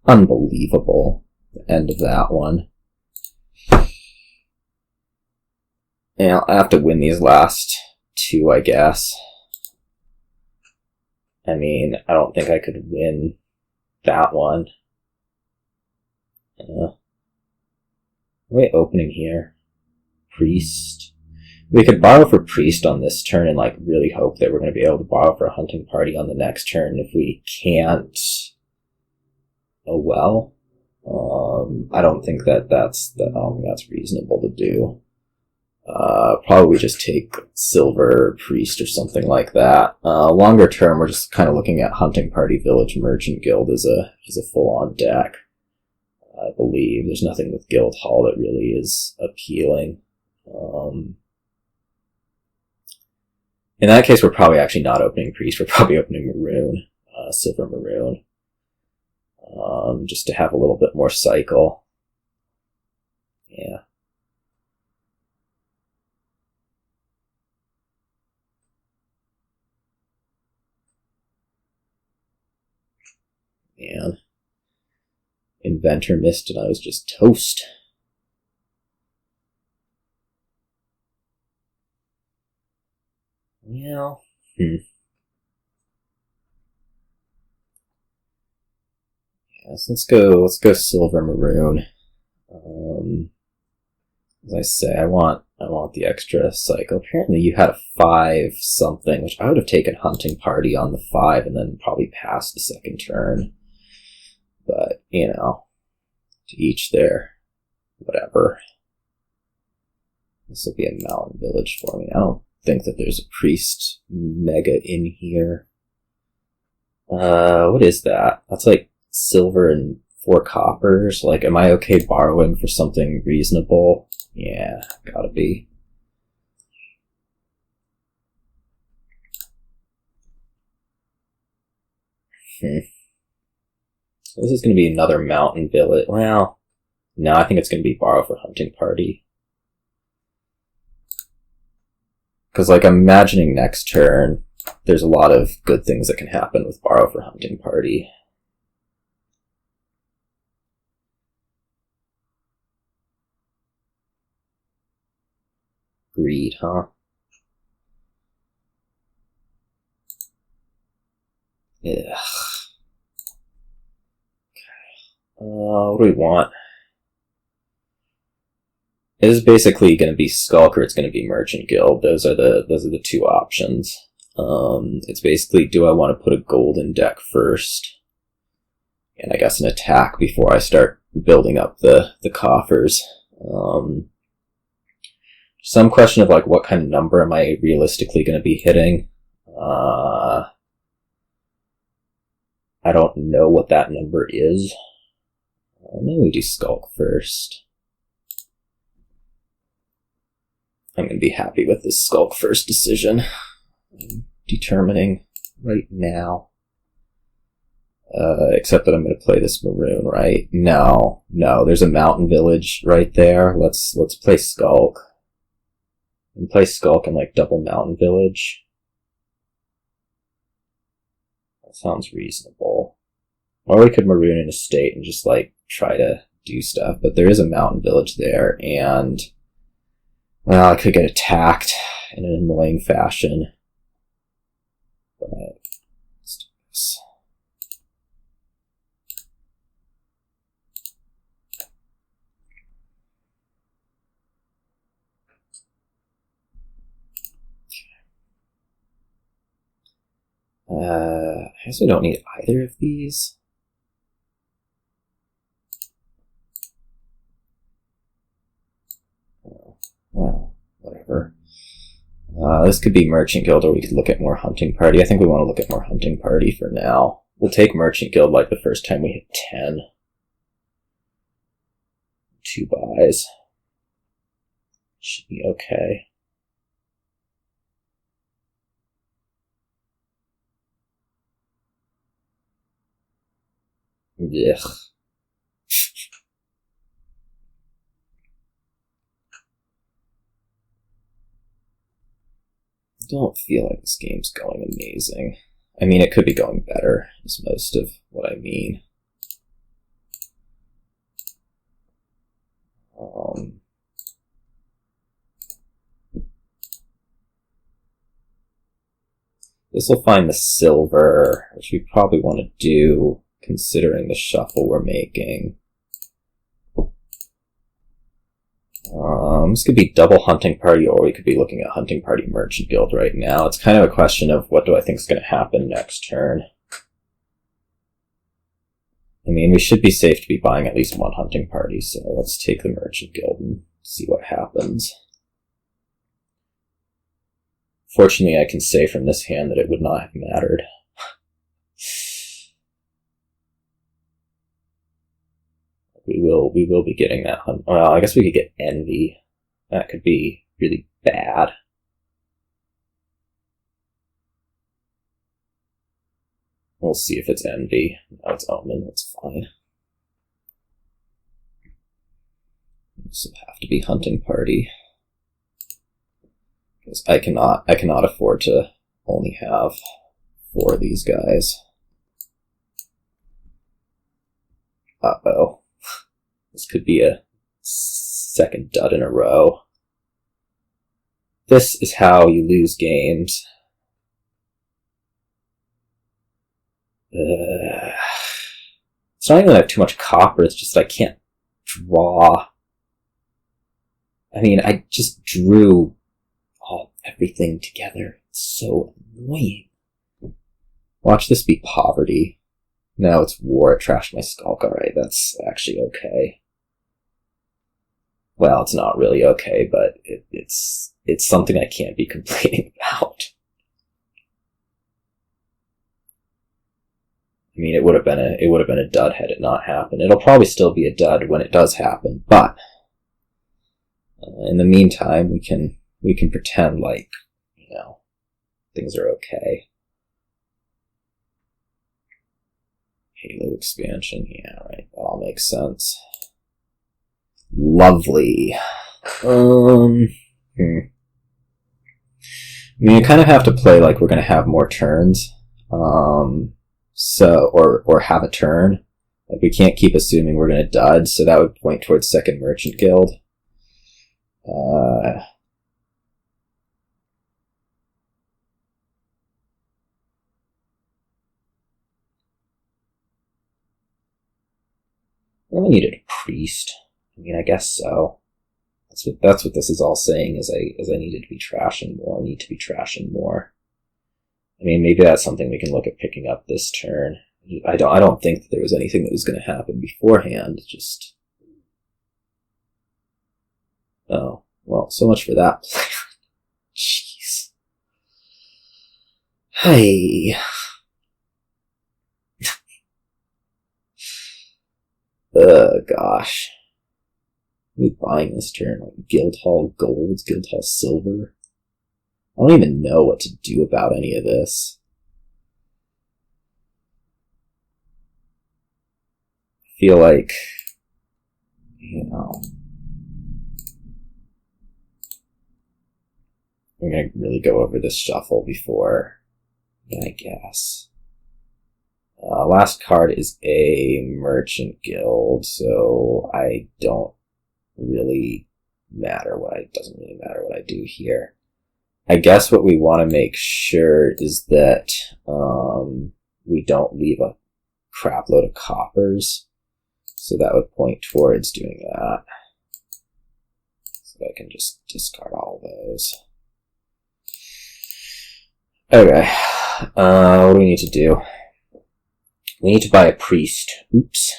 Unbelievable. The end of that one. Yeah, I'll have to win these last 2, I guess. I mean, I don't think I could win that one. Wait, opening here. Priest. We could borrow for Priest on this turn and, like, really hope that we're going to be able to borrow for a Hunting Party on the next turn. If we can't... Oh well. I don't think that's reasonable to do. Probably just take Silver Priest or something like that. Longer term, we're just kind of looking at Hunting Party, Village Merchant Guild as a full-on deck. I believe there's nothing with Guildhall that really is appealing. In that case, we're probably actually not opening Priest. We're probably opening Maroon, Silver Maroon, just to have a little bit more cycle. Yeah. Man. Inventor missed and I was just toast. Well, Yes, let's go Silver Maroon. As I say, I want the extra cycle. Apparently you had a 5 something, which I would have taken hunting party on the 5 and then probably passed the second turn. But, you know, to each their whatever. This will be a mountain village for me. I don't think that there's a priest mega in here. What is that? That's like silver and 4 coppers. Like, am I okay borrowing for something reasonable? Yeah, gotta be. So this is going to be another mountain village. Well, no, I think it's going to be borrow for hunting party. Because, like, I'm imagining next turn, there's a lot of good things that can happen with borrow for hunting party. Greed, huh? Yeah. What do we want? It is basically going to be Skulk or it's going to be Merchant Guild. Those are the 2 options. It's basically, do I want to put a golden deck first? And I guess an attack before I start building up the coffers. Some question of like what kind of number am I realistically going to be hitting? I don't know what that number is. Maybe we do Skulk first. I'm going to be happy with this Skulk first decision. I'm determining right now. Except that I'm going to play this maroon, right? No, there's a mountain village right there. Let's play Skulk. And play Skulk and like double mountain village. That sounds reasonable. Or we could maroon an estate and just like try to do stuff. But there is a mountain village there, and well, I could get attacked in an annoying fashion. But let's do this. I guess we don't need either of these. Oh, well, whatever. This could be Merchant Guild, or we could look at more Hunting Party. I think we want to look at more Hunting Party for now. We'll take Merchant Guild like the first time we hit 10. 2 buys. Should be okay. Ugh. I don't feel like this game's going amazing. I mean, it could be going better, is most of what I mean. This will find the silver, which we probably want to do, considering the shuffle we're making. This could be double Hunting Party, or we could be looking at Hunting Party Merchant Guild right now. It's kind of a question of what do I think is going to happen next turn. I mean, we should be safe to be buying at least 1 Hunting Party, so let's take the Merchant Guild and see what happens. Fortunately, I can say from this hand that it would not have mattered. We will be getting that. Well, I guess we could get Envy. That could be really bad. We'll see if it's Envy. No, it's Omen. That's fine. This will have to be Hunting Party. Because I cannot afford to only have 4 of these guys. Uh-oh. This could be a second dud in a row. This is how you lose games. It's not even that I have too much copper, it's just that I can't draw. I mean, I just drew everything together. It's so annoying. Watch this be poverty. No, it's war. It trashed my Skulk. Alright, that's actually okay. Well, it's not really okay, but it's something I can't be complaining about. I mean, it would have been a dud had it not happened. It'll probably still be a dud when it does happen, but in the meantime, we can pretend like, things are okay. Halo expansion, yeah, right. That all makes sense. Lovely. I mean, you kind of have to play like we're going to have more turns. Or have a turn. Like, we can't keep assuming we're going to dud, so that would point towards second merchant guild. I needed a priest. I mean, I guess so. That's what this is all saying, is I needed to be trashing more, need to be trashing more. I mean, maybe that's something we can look at picking up this turn. I don't think that there was anything that was going to happen beforehand, just... Oh, well, so much for that plan. Jeez. Hey. Gosh. What are we buying this turn? Like Guildhall Gold, Guildhall Silver? I don't even know what to do about any of this. I feel like, we're gonna really go over this shuffle before, I guess. Last card is a merchant guild, so I don't really doesn't really matter what I do here. I guess what we want to make sure is that we don't leave a crap load of coppers, so that would point towards doing that. So I can just discard all of those. Okay, what do we need to do? We need to buy a priest. Oops.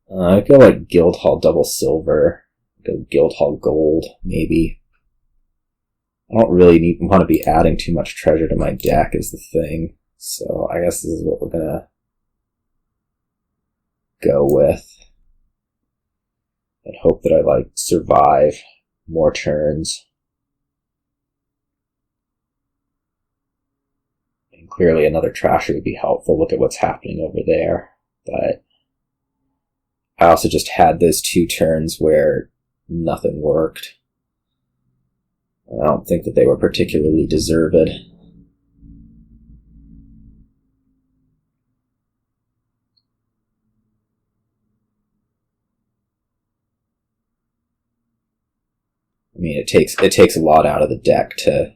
I go like Guildhall double silver. Go Guildhall gold, maybe. I don't really want to be adding too much treasure to my deck is the thing. So I guess this is what we're gonna go with. And hope that I survive more turns. And clearly another trasher would be helpful. Look at what's happening over there. But I also just had those 2 turns where nothing worked. I don't think that they were particularly deserved. I mean, it takes a lot out of the deck to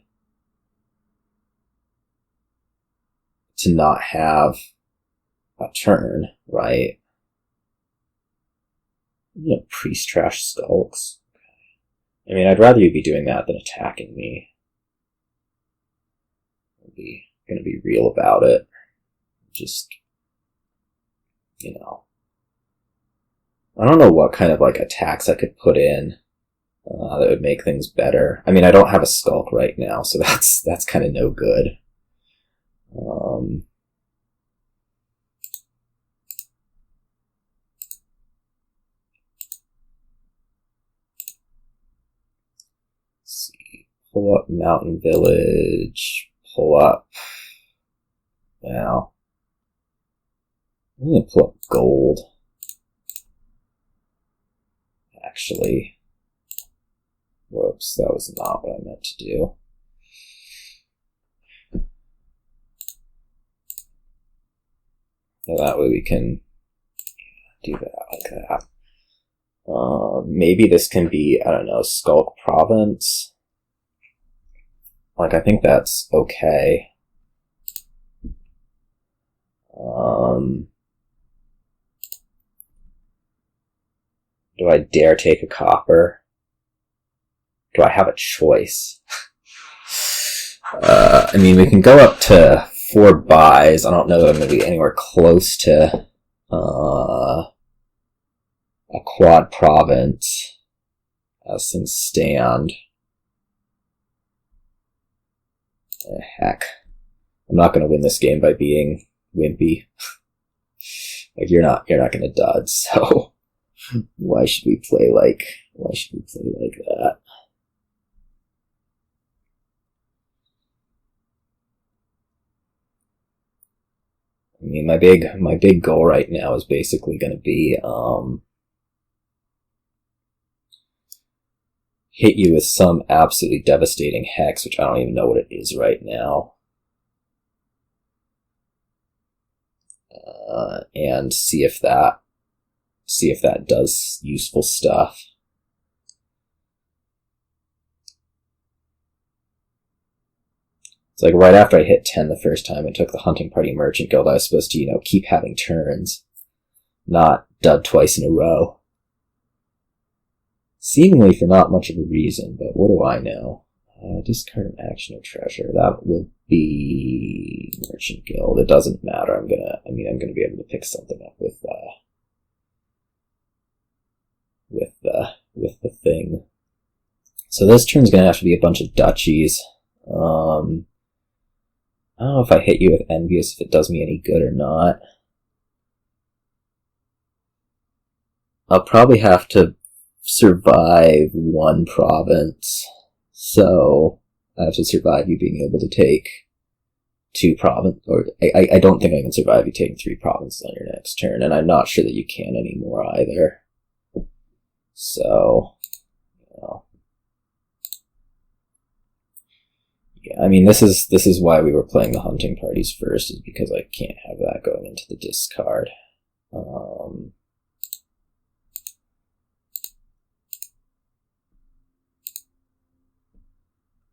not have a turn, right? Priest trash Skulks. I mean, I'd rather you be doing that than attacking me. I'm gonna be real about it. Just, I don't know what kind of attacks I could put in that would make things better. I mean, I don't have a Skulk right now, so that's kind of no good. Let's see. Pull up Mountain Village. Pull up. Now, I'm gonna pull up gold. Actually, whoops, that was not what I meant to do. So that way we can do that like that. Maybe this can be, I don't know, Skulk Province. I think that's okay. Do I dare take a copper? do I have a choice? I mean, we can go up to 4 buys. I don't know that I'm going to be anywhere close to a quad province as things stand. Heck. I'm not going to win this game by being wimpy. Like, you're not going to dud, so why should we play like that? I mean, my big goal right now is basically going to be hit you with some absolutely devastating hex, which I don't even know what it is right now, and see if that does useful stuff. It's like right after I hit 10 the first time, I took the Hunting Party Merchant Guild. I was supposed to, keep having turns, not dud twice in a row. Seemingly for not much of a reason, but what do I know? Discard an action or treasure. That will be Merchant Guild. It doesn't matter. I'm gonna be able to pick something up with the thing. So this turn's gonna have to be a bunch of duchies. I don't know if I hit you with Envious, if it does me any good or not. I'll probably have to survive 1 province. So I have to survive you being able to take 2 province, or I don't think I can survive you taking 3 provinces on your next turn, and I'm not sure that you can anymore either. So, yeah, I mean, this is why we were playing the hunting parties first, is because I can't have that going into the discard.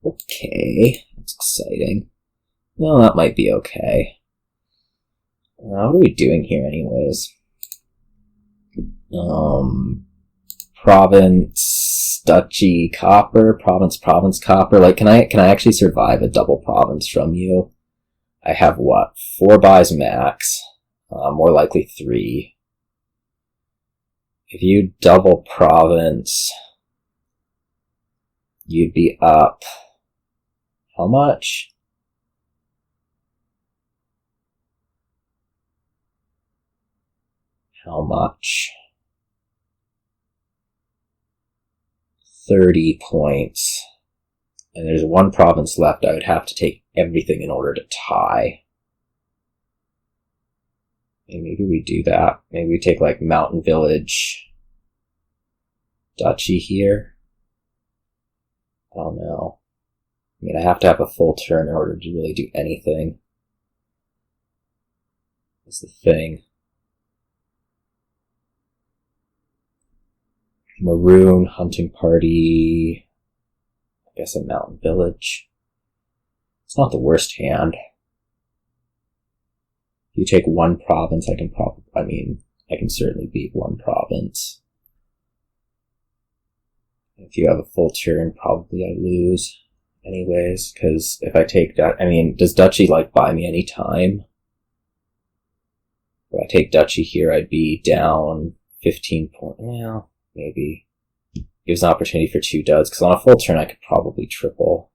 Okay, that's exciting. Well, that might be okay. What are we doing here anyways? Province, duchy, copper, province, copper. Like, can I actually survive a double province from you? I have what? 4 buys max. More likely 3. If you double province, you'd be up. How much? How much? 30 points. And there's 1 province left. I would have to take everything in order to tie. And maybe we do that. Maybe we take like Mountain Village, Duchy here. I don't know. I mean, I have to have a full turn in order to really do anything. That's the thing. Maroon, Hunting Party, I guess a Mountain Village. It's not the worst hand. If you take 1 province, I can certainly beat 1 province. If you have a full turn, probably I lose anyways, because if I take that, does Duchy buy me any time? If I take Duchy here, I'd be down 15 points. Well, maybe. Gives an opportunity for 2 duds, because on a full turn I could probably triple.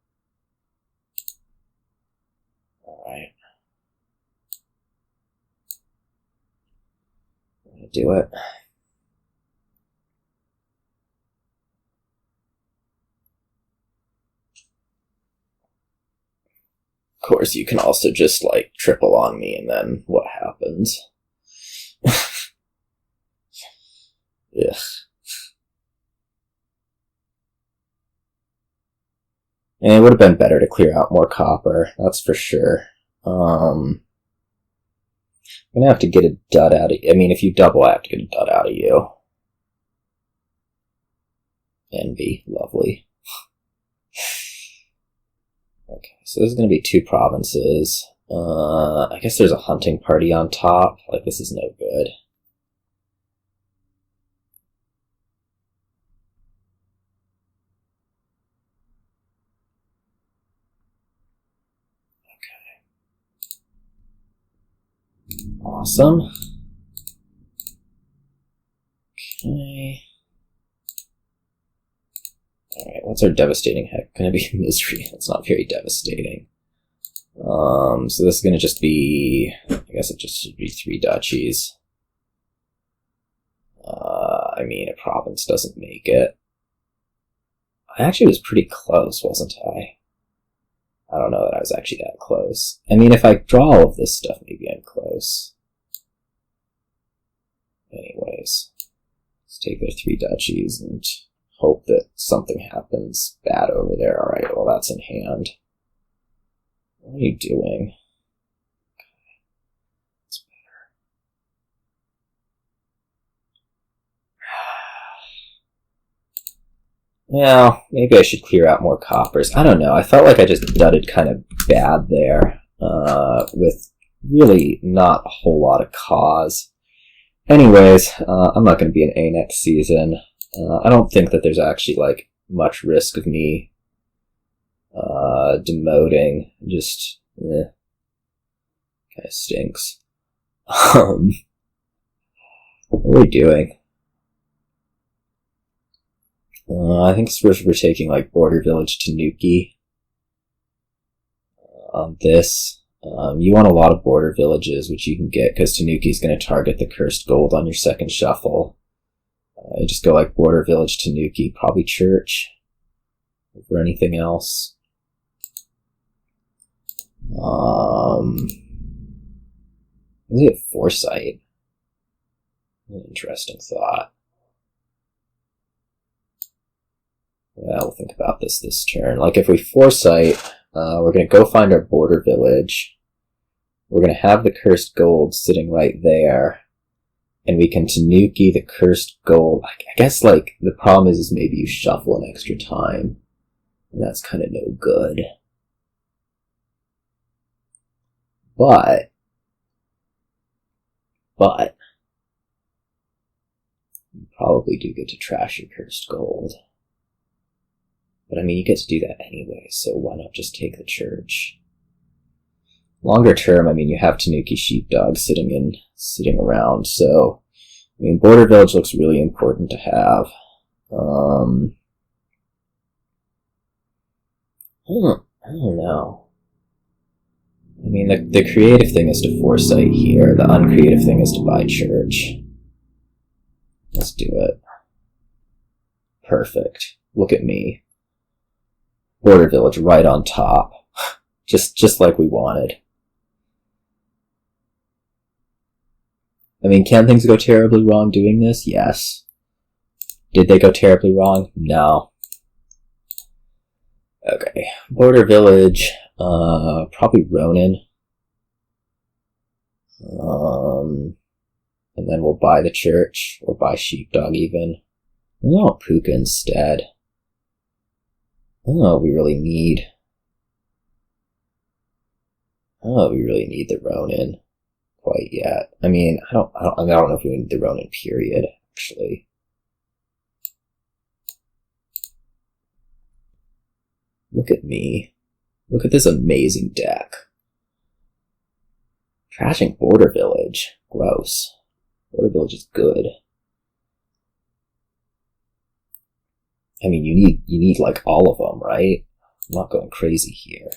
Alright. I'm gonna do it. Of course, you can also just, triple on me, and then what happens? Ugh. And it would have been better to clear out more copper, that's for sure. I'm gonna have to get a dud out of you. If you double, I have to get a dud out of you. Envy, lovely. Okay, so this is gonna be 2 provinces. I guess there's a hunting party on top. This is no good. Awesome. Okay. Alright, what's our devastating heck? Gonna be misery. That's not very devastating. So this is gonna just be, I guess it just should be 3 duchies. I mean, a province doesn't make it. I actually was pretty close, wasn't I? I don't know that I was actually that close. I mean, if I draw all of this stuff, maybe I'm close. Anyways, let's take their 3 duchies and hope that something happens bad over there. Alright, well that's in hand. What are you doing? That's better. Well, maybe I should clear out more coppers. I don't know. I felt like I just dudded kind of bad there, with really not a whole lot of cause. Anyways, I'm not going to be an A next season. I don't think that there's actually, like, much risk of me demoting. Just, kind of stinks. What are we doing? I think we're taking, like, Border Village Tanuki on this. You want a lot of border villages, which you can get, because Tanuki's going to target the cursed gold on your second shuffle. You just go, like, Border Village Tanuki, probably Church, over anything else. Is it Foresight? An interesting thought. Well, we'll think about this turn. Like, if we Foresight, we're going to go find our border village. We're going to have the cursed gold sitting right there. And we can Tanuki the cursed gold. I guess, like, the problem is maybe you shuffle an extra time. And that's kind of no good. But, you probably do get to trash your cursed gold. But I mean, you get to do that anyway, so why not just take the church? Longer term, I mean, you have Tanuki Sheepdog sitting around, so, I mean, Border Village looks really important to have. I don't know. I mean, the creative thing is to Foresight here, the uncreative thing is to buy church. Let's do it. Perfect. Look at me. Border Village right on top. just like we wanted. I mean, can things go terribly wrong doing this? Yes. Did they go terribly wrong? No. Okay. Border Village, probably Ronin. And then we'll buy the church, or buy Sheepdog even. We want Puka instead. I don't know what we really need. I don't know if we really need the Ronin quite yet. I mean, I don't know if we need the Ronin period, actually. Look at me. Look at this amazing deck. Trashing Border Village. Gross. Border Village is good. I mean, you need like all of them, right? I'm not going crazy here.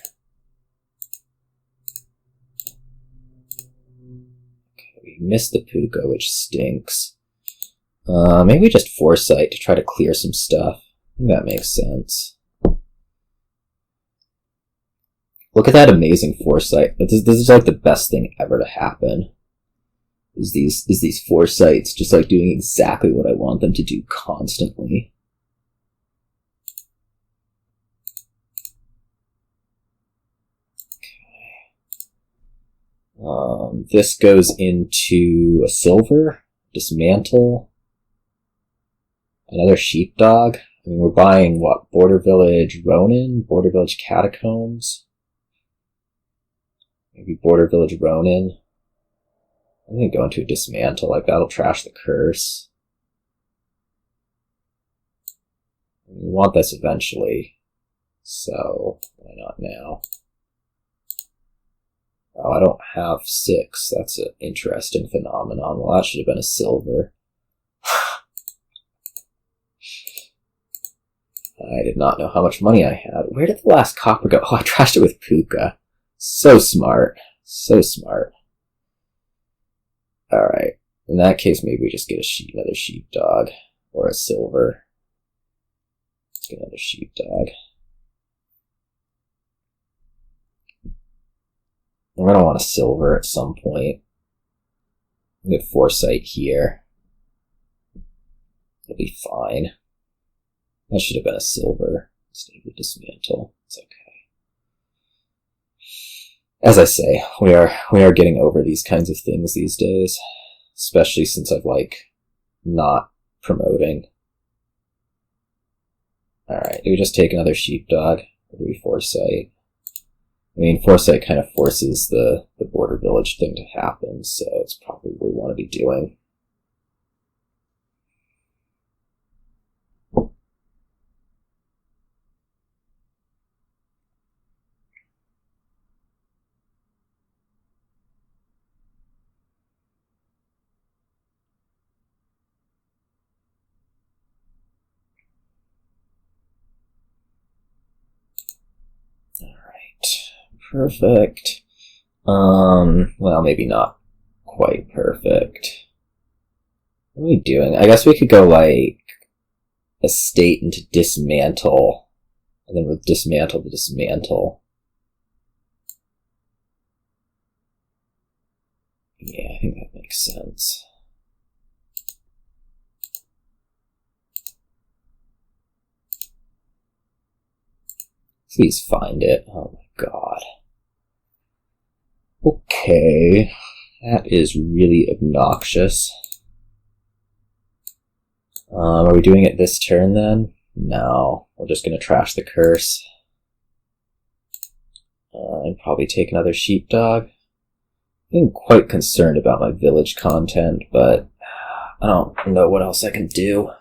Okay, we missed the Puka, which stinks. Maybe we just Foresight to try to clear some stuff. I think that makes sense. Look at that amazing Foresight. This is like the best thing ever to happen. Is these Foresights just like doing exactly what I want them to do constantly. This goes into a silver, Dismantle, another Sheepdog. I mean, we're buying, what, Border Village Ronin, Border Village Catacombs, maybe Border Village Ronin. I'm gonna go into a Dismantle, like that'll trash the curse. We want this eventually, so why not now? Oh, I don't have 6. That's an interesting phenomenon. Well, that should have been a silver. I did not know how much money I had. Where did the last copper go? Oh, I trashed it with Puka. So smart. So smart. Alright. In that case, maybe we just get another sheepdog. Or a silver. Let's get another sheepdog. I'm going to want a silver at some point. Get foresight here. It'll be fine. That should have been a silver instead of a dismantle. It's okay. As I say, we are getting over these kinds of things these days. Especially since I've, not promoting. Alright, do we just take another sheepdog? Or do we foresight? I mean, foresight kind of forces the border village thing to happen, so it's probably what we want to be doing. Perfect. Well, maybe not quite perfect. What are we doing? I guess we could go, estate into dismantle, and then with dismantle to dismantle. Yeah, I think that makes sense. Please find it. Oh my god. Okay, that is really obnoxious. Are we doing it this turn then? No, we're just going to trash the curse. And probably take another sheepdog. I'm quite concerned about my village content, but I don't know what else I can do.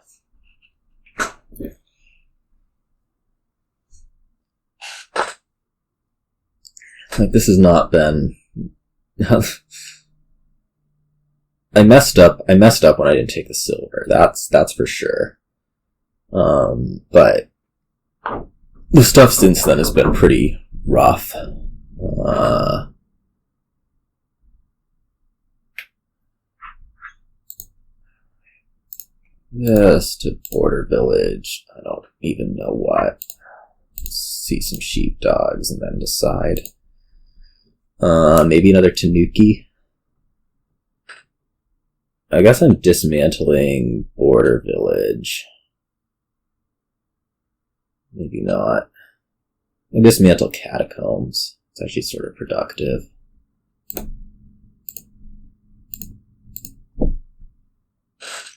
This has not been... I messed up when I didn't take the silver. That's for sure. But the stuff since then has been pretty rough. Yes, to border village. I don't even know what. See some sheepdogs and then decide. Maybe another Tanuki. I guess I'm dismantling border village. Maybe not. I dismantle Catacombs. It's actually sort of productive.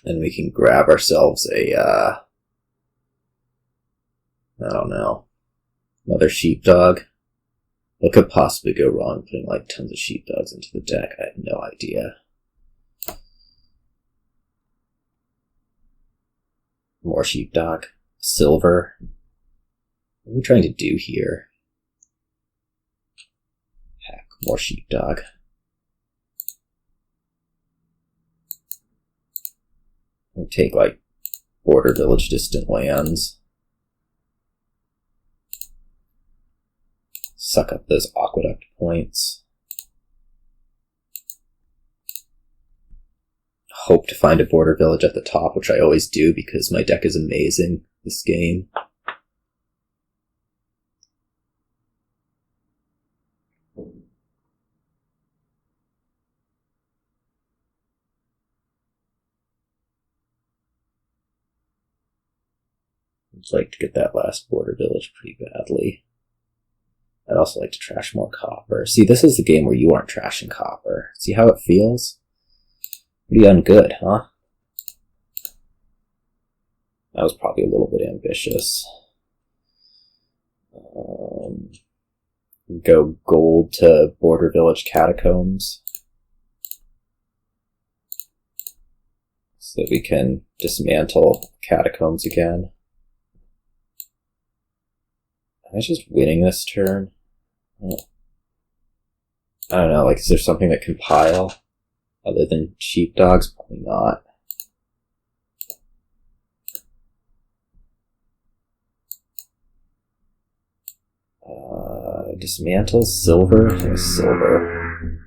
And we can grab ourselves a, I don't know, another sheepdog. What could possibly go wrong putting tons of sheepdogs into the deck? I have no idea. More sheepdog. Silver. What are we trying to do here? Heck, more sheepdog. We'll take, border village distant lands. Suck up those aqueduct points. Hope to find a border village at the top, which I always do because my deck is amazing this game. I'd like to get that last border village pretty badly. I'd also like to trash more copper. See, this is the game where you aren't trashing copper. See how it feels? Pretty ungood, huh? That was probably a little bit ambitious. Go gold to border village Catacombs. So that we can dismantle Catacombs again. Am I just winning this turn? Oh. I don't know, like, is there something that can pile other than sheepdogs? Probably not. Dismantle, silver? Silver.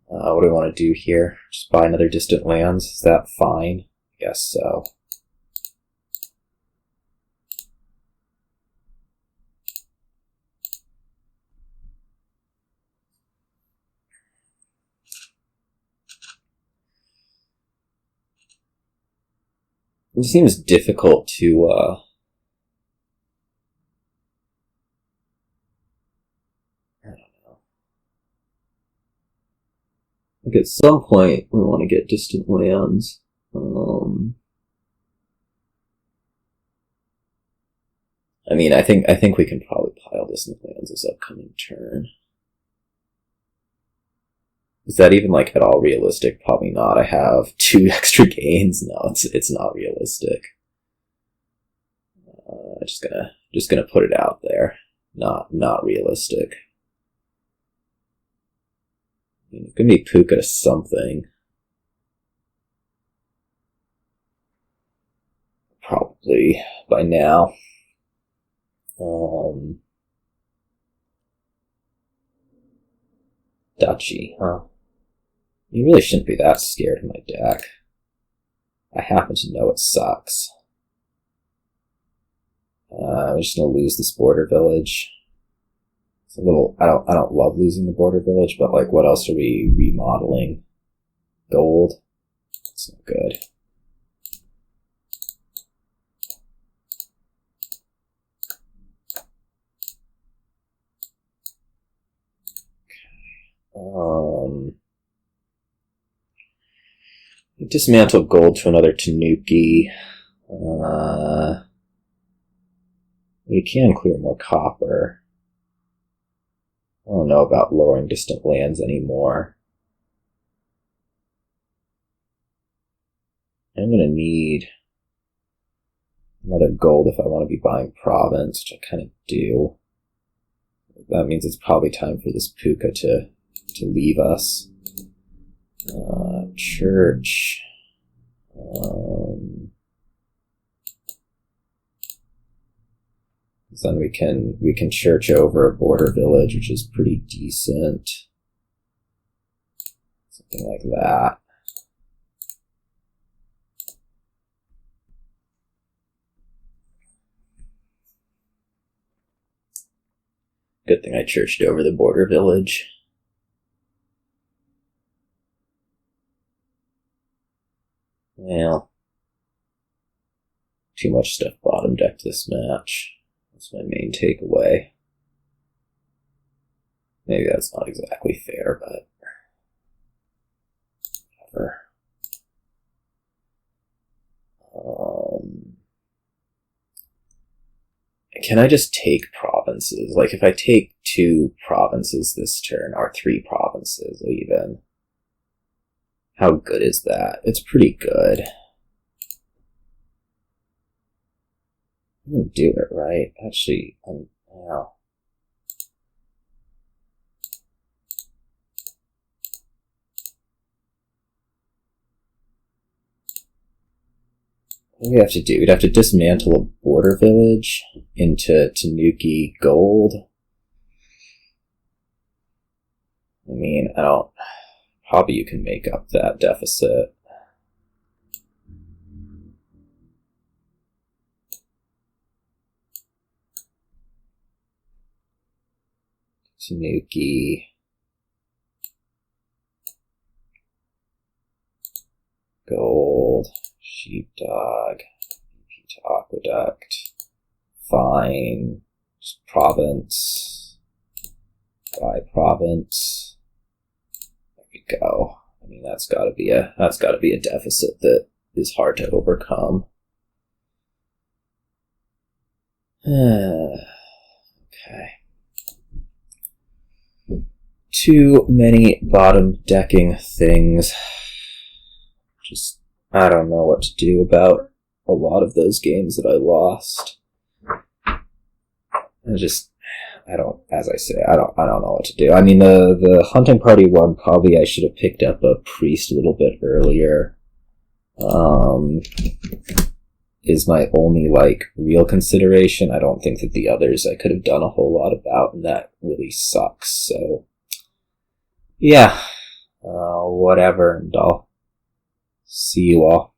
What do I want to do here? Just buy another distant lands? Is that fine? I guess so. It seems difficult to, I don't know. Like at some point, we want to get distant lands. I mean, I think we can probably pile distant lands this upcoming turn. Is that even, like, at all realistic? Probably not. I have 2 extra gains. No, it's not realistic. Just gonna put it out there. Not realistic. I mean, it's gonna be Puka to something. Probably by now. Duchy, huh? You really shouldn't be that scared of my deck. I happen to know it sucks. I'm just gonna lose this border village. It's a little. I don't love losing the border village, but like, what else are we remodeling? Gold. That's not good. Dismantle gold to another Tanuki. We can clear more copper. I don't know about lowering distant lands anymore. I'm gonna need another gold if I want to be buying province, which I kind of do. That means it's probably time for this Puka to leave us. Church. Then we can church over a border village, which is pretty decent. Something like that. Good thing I churched over the border village. Well, too much stuff bottom decked this match. That's my main takeaway. Maybe that's not exactly fair, but whatever. Can I just take provinces? Like, if I take 2 provinces this turn, or 3 provinces even, how good is that? It's pretty good. I'm gonna do it, right? Actually, wow. What do we have to do? We'd have to dismantle a border village into Tanuki gold. I mean, probably you can make up that deficit. Tanuki. Gold. Sheepdog. Aqueduct. Fine. Province. By province. There we go. I mean, that's gotta be a deficit that is hard to overcome. Okay. too many bottom decking things. Just, I don't know what to do about a lot of those games that I lost. I don't know what to do. I mean, the hunting party one, probably I should have picked up a priest a little bit earlier. Is my only, real consideration. I don't think that the others I could have done a whole lot about, and that really sucks, so... Yeah. Whatever, and I'll see you all.